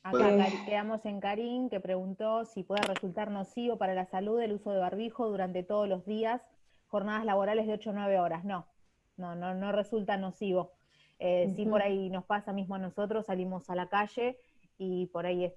Acá quedamos en Karim, que preguntó si puede resultar nocivo para la salud el uso de barbijo durante todos los días, jornadas laborales de 8 o 9 horas. No resulta nocivo. Sí, por ahí nos pasa mismo a nosotros, salimos a la calle y por ahí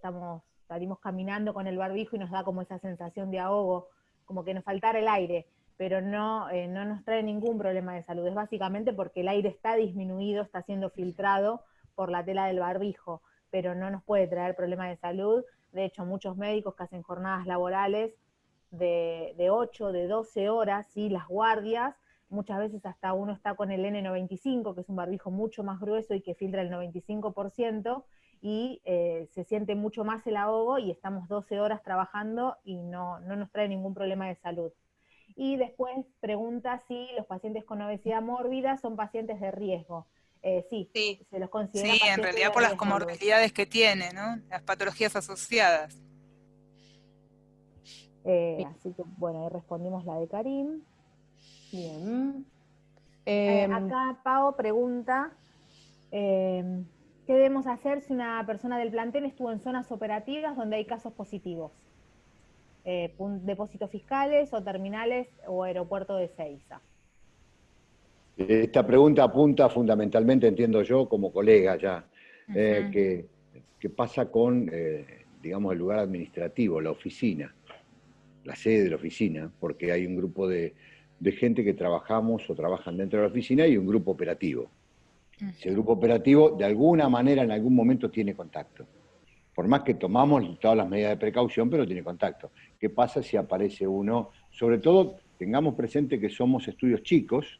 salimos caminando con el barbijo y nos da como esa sensación de ahogo, como que nos faltara el aire, pero no nos trae ningún problema de salud. Es básicamente porque el aire está disminuido, está siendo filtrado por la tela del barbijo, pero no nos puede traer problemas de salud. De hecho, muchos médicos que hacen jornadas laborales de 8, de 12 horas, ¿sí? Las guardias, muchas veces hasta uno está con el N95, que es un barbijo mucho más grueso y que filtra el 95%, y se siente mucho más el ahogo, y estamos 12 horas trabajando y no nos trae ningún problema de salud. Y después pregunta si los pacientes con obesidad mórbida son pacientes de riesgo. Sí, se los considera pacientes en realidad por las comorbilidades que tiene, ¿no? Las patologías asociadas. Así que, bueno, ahí respondimos la de Karim. Bien. Acá Pau pregunta, ¿qué debemos hacer si una persona del plantel estuvo en zonas operativas donde hay casos positivos? Depósitos fiscales o terminales o aeropuerto de Ezeiza. Esta pregunta apunta fundamentalmente, entiendo yo, como colega ya, que pasa con, digamos, el lugar administrativo, la oficina, la sede de la oficina, porque hay un grupo de gente que trabajamos o trabajan dentro de la oficina y un grupo operativo. Ese grupo operativo, de alguna manera, en algún momento tiene contacto. Por más que tomamos todas las medidas de precaución, pero tiene contacto. ¿Qué pasa si aparece uno? Sobre todo, tengamos presente que somos estudios chicos,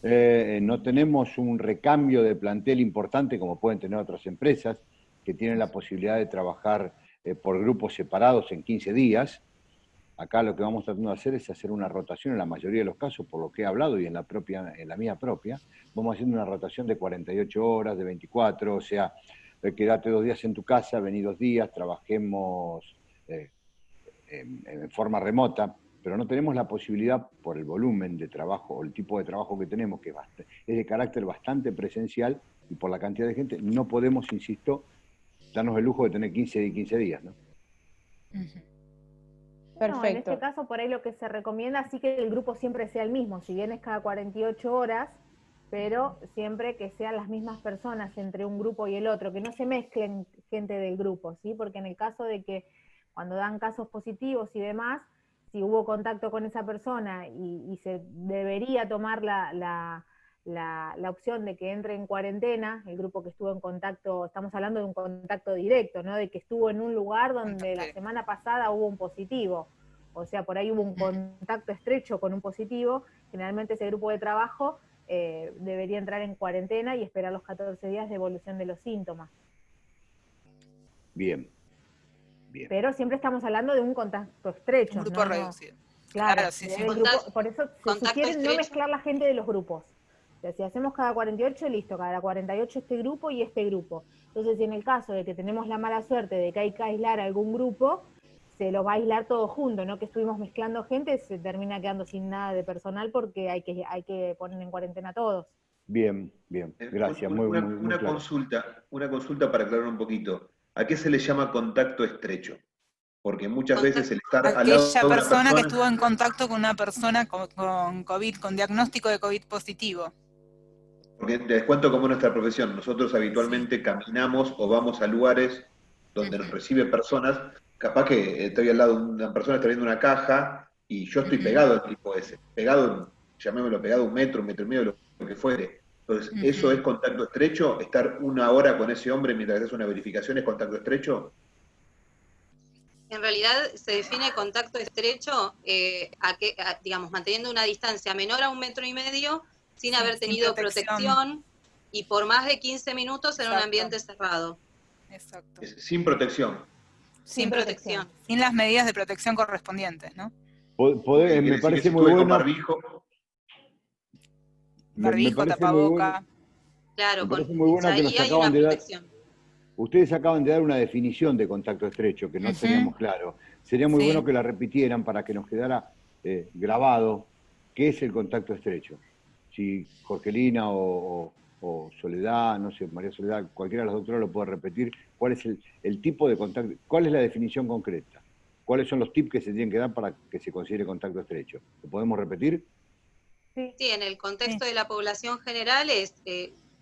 no tenemos un recambio de plantel importante como pueden tener otras empresas que tienen la posibilidad de trabajar por grupos separados en 15 días. Acá lo que vamos tratando de hacer es hacer una rotación en la mayoría de los casos, por lo que he hablado y en la mía propia, vamos haciendo una rotación de 48 horas, de 24, o sea, quédate 2 días en tu casa, vení 2 días, trabajemos en forma remota, pero no tenemos la posibilidad, por el volumen de trabajo o el tipo de trabajo que tenemos, que es de carácter bastante presencial, y por la cantidad de gente, no podemos, insisto, darnos el lujo de tener 15 y 15 días, ¿no? Perfecto. No, en este caso, por ahí lo que se recomienda sí que el grupo siempre sea el mismo, si bien es cada 48 horas, pero siempre que sean las mismas personas entre un grupo y el otro, que no se mezclen gente del grupo, ¿sí? Porque en el caso de que cuando dan casos positivos y demás, si hubo contacto con esa persona y se debería tomar la opción de que entre en cuarentena, el grupo que estuvo en contacto, estamos hablando de un contacto directo, ¿no? De que estuvo en un lugar donde la semana pasada hubo un positivo, o sea, por ahí hubo un contacto estrecho con un positivo, generalmente ese grupo de trabajo debería entrar en cuarentena y esperar los 14 días de evolución de los síntomas. Bien. Bien. Pero siempre estamos hablando de un contacto estrecho. Un grupo reducido. Claro, sí, sí. Por eso se sugiere no mezclar la gente de los grupos. O sea, si hacemos cada 48, listo, cada 48 este grupo y este grupo. Entonces, si en el caso de que tenemos la mala suerte de que hay que aislar a algún grupo, se lo va a aislar todo junto, no que estuvimos mezclando gente, se termina quedando sin nada de personal porque hay que poner en cuarentena a todos. Bien, bien, gracias. Una consulta para aclarar un poquito. ¿A qué se le llama contacto estrecho? Porque muchas veces el estar al lado de una persona que estuvo en contacto con una persona con COVID, con diagnóstico de COVID positivo. Porque les cuento cómo es nuestra profesión. Nosotros habitualmente caminamos o vamos a lugares donde nos reciben personas. Capaz que estoy al lado de una persona, está viendo una caja y yo estoy pegado al tipo ese. Pegado, llamémoslo pegado 1 metro, 1,5 metros, lo que fuere. Entonces, ¿eso es contacto estrecho? ¿Estar 1 hora con ese hombre mientras haces una verificación es contacto estrecho? En realidad se define contacto estrecho, digamos, manteniendo una distancia menor a 1,5 metros, sin haber tenido protección y por más de 15 minutos en un ambiente cerrado. Exacto. Sin protección. Sin protección. Sin las medidas de protección correspondientes, ¿no? Me parece muy bueno. Barbijo, tapaboca. Claro, me parece muy bueno que nos acaban de dar. Ustedes acaban de dar una definición de contacto estrecho que no teníamos claro. Sería muy bueno que la repitieran para que nos quedara grabado qué es el contacto estrecho. Si Jorgelina o Soledad, no sé, María Soledad, cualquiera de las doctoras lo puede repetir, cuál es el tipo de contacto, cuál es la definición concreta, cuáles son los tips que se tienen que dar para que se considere contacto estrecho. ¿Lo podemos repetir? Sí, en el contexto de la población general es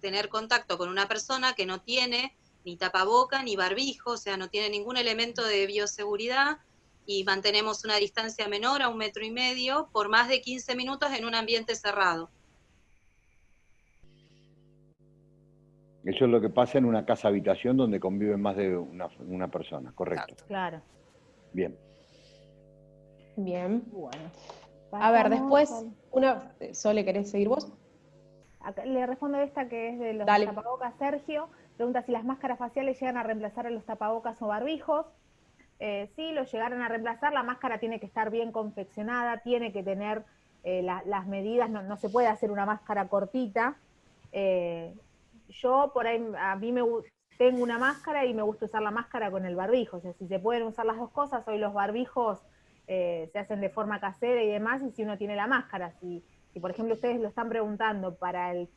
tener contacto con una persona que no tiene ni tapaboca ni barbijo, o sea, no tiene ningún elemento de bioseguridad, y mantenemos una distancia menor a 1,5 metros por más de 15 minutos en un ambiente cerrado. Eso es lo que pasa en una casa-habitación donde conviven más de una persona, ¿correcto? Claro. Bien. Bien. Bueno. A ver, después, Sole, ¿querés seguir vos? Acá le respondo esta que es de los tapabocas, Sergio. Pregunta si las máscaras faciales llegan a reemplazar a los tapabocas o barbijos. Sí, los llegaran a reemplazar. La máscara tiene que estar bien confeccionada, tiene que tener las medidas, no se puede hacer una máscara cortita. Yo por ahí, tengo una máscara y me gusta usar la máscara con el barbijo. O sea, si se pueden usar las dos cosas, hoy los barbijos se hacen de forma casera y demás, y si uno tiene la máscara, si por ejemplo ustedes lo están preguntando para el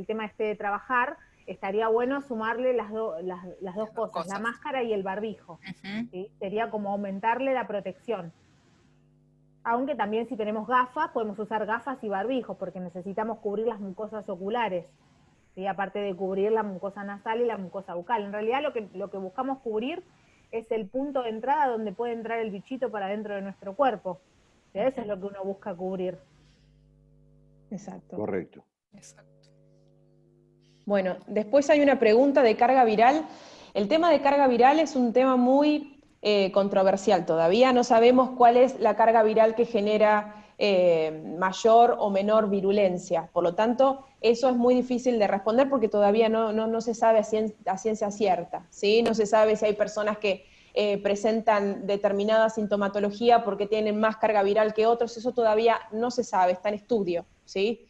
tema de trabajar, estaría bueno sumarle las dos cosas, la máscara y el barbijo. ¿Sí? Sería como aumentarle la protección. Aunque también si tenemos gafas, podemos usar gafas y barbijos, porque necesitamos cubrir las mucosas oculares, ¿sí? Aparte de cubrir la mucosa nasal y la mucosa bucal. En realidad lo que buscamos cubrir es el punto de entrada donde puede entrar el bichito para dentro de nuestro cuerpo. ¿Sí? Eso es lo que uno busca cubrir. Exacto. Correcto. Exacto. Bueno, después hay una pregunta de carga viral. El tema de carga viral es un tema muy controversial. Todavía no sabemos cuál es la carga viral que genera mayor o menor virulencia. Por lo tanto, eso es muy difícil de responder porque todavía no se sabe a ciencia cierta, ¿sí? No se sabe si hay personas que presentan determinada sintomatología porque tienen más carga viral que otros. Eso todavía no se sabe, está en estudio, ¿sí?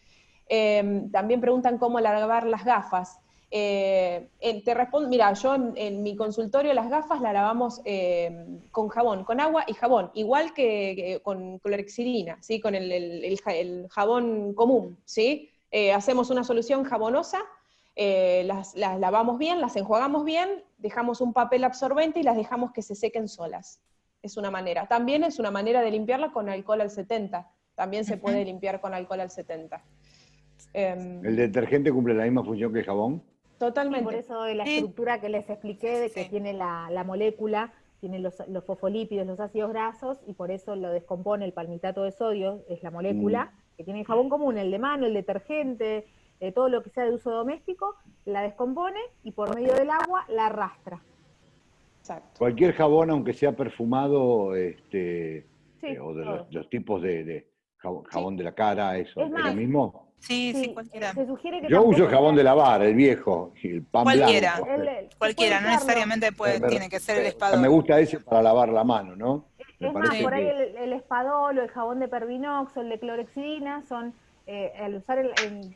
También preguntan cómo lavar las gafas. Te respondo, mira, yo en mi consultorio las gafas las lavamos con jabón, con agua y jabón, igual que con clorexidina, ¿sí? Con el jabón común, ¿sí? Hacemos una solución jabonosa las lavamos bien, las enjuagamos bien, dejamos un papel absorbente y las dejamos que se sequen solas. Es una manera. También es una manera de limpiarla con alcohol al 70. También se puede limpiar con alcohol al 70. ¿El detergente cumple la misma función que el jabón? Totalmente. Sí, por eso de la estructura que les expliqué, de que tiene la molécula, tiene los fosfolípidos, los ácidos grasos, y por eso lo descompone el palmitato de sodio, es la molécula, que tiene el jabón común, el de mano, el detergente, todo lo que sea de uso doméstico, la descompone y por medio del agua la arrastra. Exacto. Cualquier jabón, aunque sea perfumado, o de los tipos de jabón de la cara, eso, ¿es lo mismo? Sí, cualquiera. Se sugiere que yo uso el jabón de lavar, el viejo, el pan cualquiera, blanco. Cualquiera, no necesariamente tiene que ser el espadol. Me gusta ese para lavar la mano, ¿no? Es más, por ahí el espadol o el jabón de Pervinox o el de clorexidina son, al usar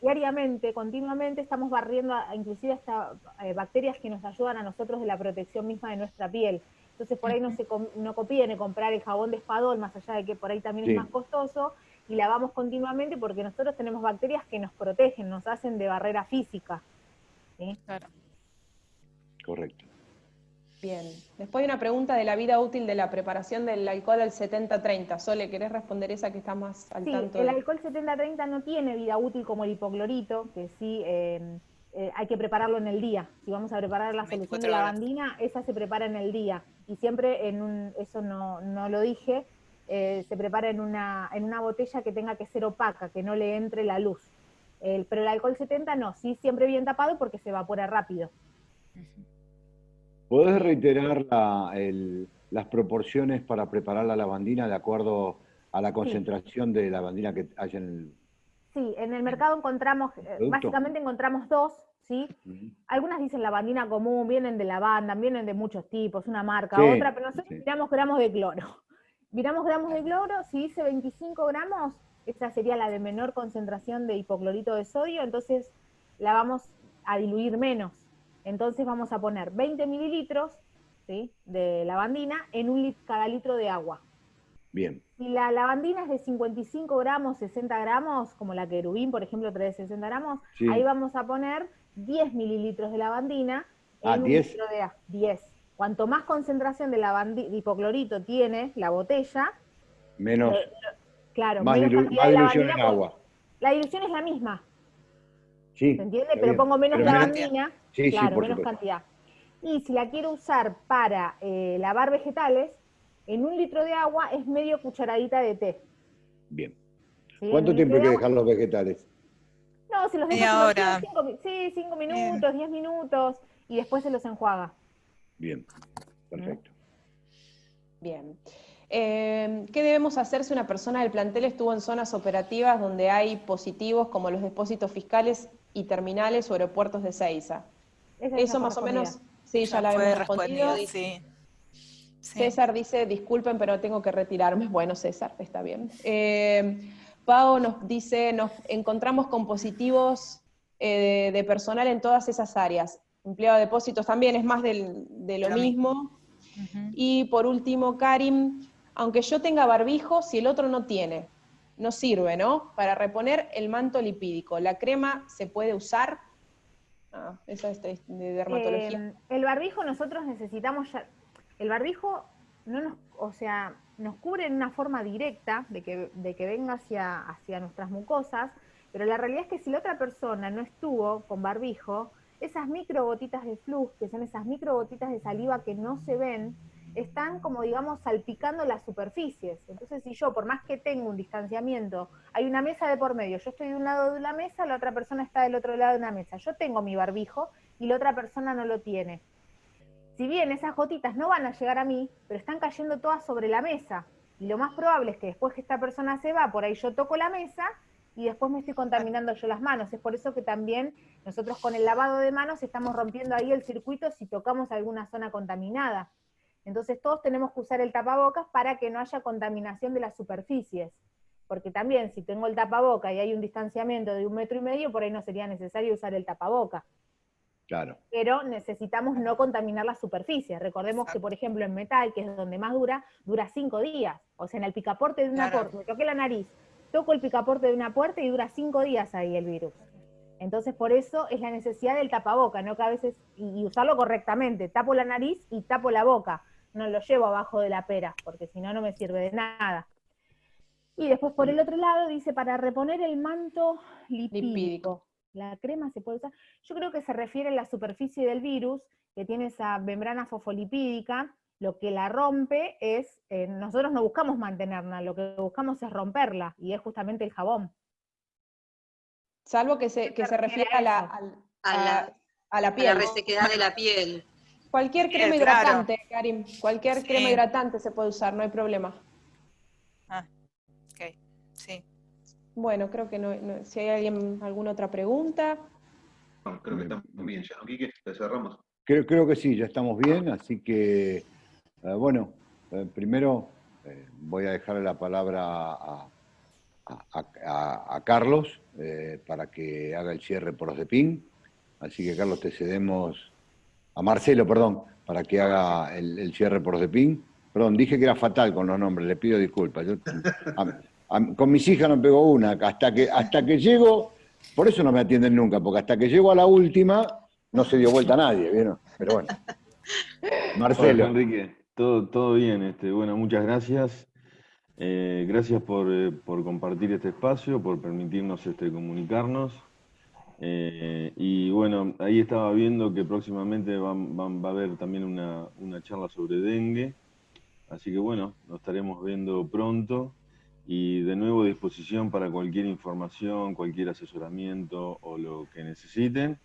diariamente, continuamente, estamos barriendo inclusive hasta bacterias que nos ayudan a nosotros de la protección misma de nuestra piel. Entonces por ahí no conviene comprar el jabón de espadol, más allá de que por ahí también es más costoso, y lavamos continuamente porque nosotros tenemos bacterias que nos protegen, nos hacen de barrera física. ¿Sí? Claro. Correcto. Bien. Después hay una pregunta de la vida útil de la preparación del alcohol al 70-30. Sole, ¿querés responder esa que está más al tanto? El alcohol 70-30 no tiene vida útil como el hipoclorito, que sí hay que prepararlo en el día. Si vamos a preparar la solución de lavandina, esa se prepara en el día. Y siempre eso no lo dije, se prepara en una botella que tenga que ser opaca, que no le entre la luz. Pero el alcohol 70 no, sí siempre bien tapado porque se evapora rápido. ¿Podés reiterar las proporciones para preparar la lavandina de acuerdo a la concentración de lavandina que haya en el... Sí, en el mercado encontramos, básicamente encontramos dos, ¿sí? Algunas dicen lavandina común, vienen de lavanda, vienen de muchos tipos, una marca, otra, pero nosotros miramos gramos de cloro. Miramos gramos de cloro, si dice 25 gramos, esa sería la de menor concentración de hipoclorito de sodio, entonces la vamos a diluir menos. Entonces vamos a poner 20 mililitros, ¿sí?, de lavandina en cada litro de agua. Bien. Si la lavandina es de 55 gramos, 60 gramos, como la querubín, por ejemplo, trae 60 gramos, ahí vamos a poner 10 mililitros de lavandina en un litro de agua. 10. Cuanto más concentración de hipoclorito tiene la botella, menos, más dilución en agua. La dilución es la misma. Sí, ¿se entiende? Pero pongo menos lavandina, menos supuesto. cantidad. Y si la quiero usar para lavar vegetales, en un litro de agua es medio cucharadita de té. Bien. ¿Sí? ¿Cuánto tiempo hay que dejar los vegetales? No, si los dejo 5 minutos, 10 minutos, y después se los enjuaga. Bien, perfecto. Bien. ¿Qué debemos hacer si una persona del plantel estuvo en zonas operativas donde hay positivos como los depósitos fiscales y terminales o aeropuertos de Ezeiza? Eso más o menos, ya la hemos respondido. Sí. César dice, disculpen, pero tengo que retirarme. Bueno, César, está bien. Pau nos dice, nos encontramos con positivos de personal en todas esas áreas. Empleado de depósitos también es más de lo mismo. Y por último, Karim, aunque yo tenga barbijo, si el otro no tiene, no sirve, ¿no? Para reponer el manto lipídico, ¿la crema se puede usar? Esa es de dermatología. El barbijo nosotros necesitamos ya... El barbijo nos cubre en una forma directa de que venga hacia nuestras mucosas, pero la realidad es que si la otra persona no estuvo con barbijo, esas microgotitas de flux, que son esas microgotitas de saliva que no se ven, están como digamos salpicando las superficies. Entonces si yo, por más que tengo un distanciamiento, hay una mesa de por medio, yo estoy de un lado de una mesa, la otra persona está del otro lado de una mesa, yo tengo mi barbijo y la otra persona no lo tiene. Si bien esas gotitas no van a llegar a mí, pero están cayendo todas sobre la mesa, y lo más probable es que después que esta persona se va, por ahí yo toco la mesa, y después me estoy contaminando yo las manos. Es por eso que también nosotros con el lavado de manos estamos rompiendo ahí el circuito si tocamos alguna zona contaminada. Entonces todos tenemos que usar el tapabocas para que no haya contaminación de las superficies. Porque también si tengo el tapaboca y hay un distanciamiento de 1,5 metros, por ahí no sería necesario usar el tapaboca. Claro. Pero necesitamos no contaminar las superficies. Recordemos que, por ejemplo, en metal, que es donde más dura 5 días. O sea, en el picaporte de una puerta, me toqué la nariz, toco el picaporte de una puerta y dura 5 días ahí el virus. Entonces, por eso es la necesidad del tapaboca, ¿no? Que a veces, y usarlo correctamente, tapo la nariz y tapo la boca, no lo llevo abajo de la pera, porque si no, no me sirve de nada. Y después por el otro lado dice, para reponer el manto lipídico. ¿La crema se puede usar? Yo creo que se refiere a la superficie del virus, que tiene esa membrana fosfolipídica, lo que la rompe es, nosotros no buscamos mantenerla, lo que buscamos es romperla, y es justamente el jabón. Salvo que se refiere a la piel. A la resequedad de la piel. Cualquier crema hidratante, Karim, cualquier crema hidratante se puede usar, no hay problema. Ah, ok, sí. Bueno, creo que no, si hay alguna otra pregunta. No, creo que estamos bien ya, ¿no, Quique? ¿Le cerramos? Creo que sí, ya estamos bien, así que, primero voy a dejarle la palabra a Carlos para que haga el cierre por OSDEPIN. Así que, Carlos, te cedemos a Marcelo, perdón, para que haga el cierre por OSDEPIN. Perdón, dije que era fatal con los nombres, le pido disculpas. Con mis hijas no pego una, hasta que llego, por eso no me atienden nunca, porque hasta que llego a la última no se dio vuelta a nadie, ¿vieron? Pero bueno. Marcelo. Hola, Enrique, todo bien. Bueno, muchas gracias. Gracias por compartir este espacio, por permitirnos comunicarnos. Y bueno, ahí estaba viendo que próximamente va a haber también una charla sobre dengue. Así que bueno, nos estaremos viendo pronto. Y de nuevo a disposición para cualquier información, cualquier asesoramiento o lo que necesiten.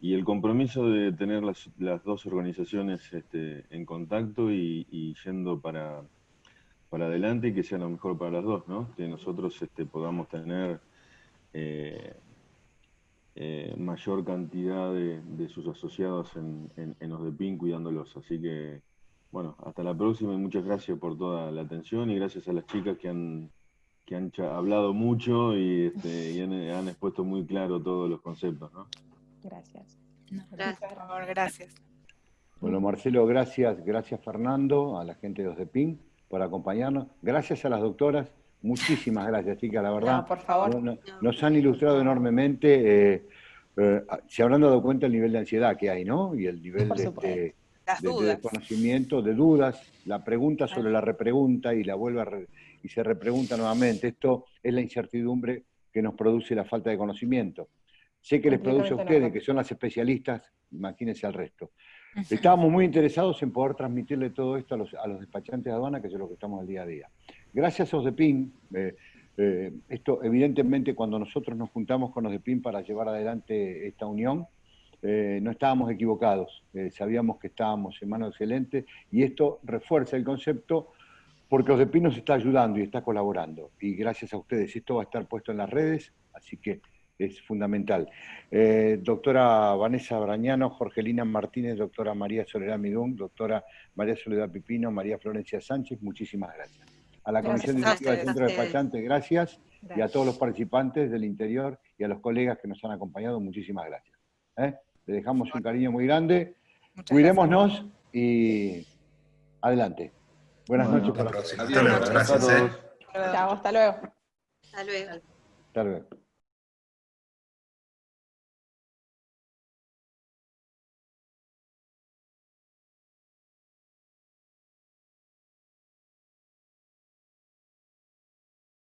Y el compromiso de tener las dos organizaciones en contacto y yendo para adelante y que sea lo mejor para las dos, ¿no? Que nosotros podamos tener mayor cantidad de sus asociados en OSDEPIN cuidándolos. Así que, bueno, hasta la próxima y muchas gracias por toda la atención y gracias a las chicas que han hablado mucho y han expuesto muy claro todos los conceptos, ¿no? Gracias. Gracias, por favor, gracias. Bueno, Marcelo, gracias Fernando, a la gente de OSDEPIN por acompañarnos. Gracias a las doctoras, muchísimas gracias, chicas, la verdad. No, por favor. Nos han ilustrado enormemente. Se habrán dado cuenta el nivel de ansiedad que hay, ¿no? Y el nivel de desconocimiento, de dudas, la pregunta sobre la repregunta y la vuelve y se repregunta nuevamente. Esto es la incertidumbre que nos produce la falta de conocimiento. Sé que les produce a ustedes, que son las especialistas, imagínense al resto. Estábamos muy interesados en poder transmitirle todo esto a los despachantes de aduana, que es lo que estamos al día a día. Gracias a OSDEPIN, esto evidentemente cuando nosotros nos juntamos con OSDEPIN para llevar adelante esta unión, no estábamos equivocados, sabíamos que estábamos en manos excelentes y esto refuerza el concepto porque OSDEPIN nos está ayudando y está colaborando. Y gracias a ustedes, esto va a estar puesto en las redes, así que es fundamental. Doctora Vanessa Brañano, Jorgelina Martínez, doctora María Soledad Midún, doctora María Soledad Pipino, María Florencia Sánchez, muchísimas gracias. A la Comisión Directiva del Centro Despachante, gracias, y a todos los participantes del interior y a los colegas que nos han acompañado, muchísimas gracias. Le dejamos un cariño muy grande, cuidémonos y adelante. Buenas noches. Hasta la próxima. Hasta luego. Gracias. Chao, hasta luego. Hasta luego. Hasta luego.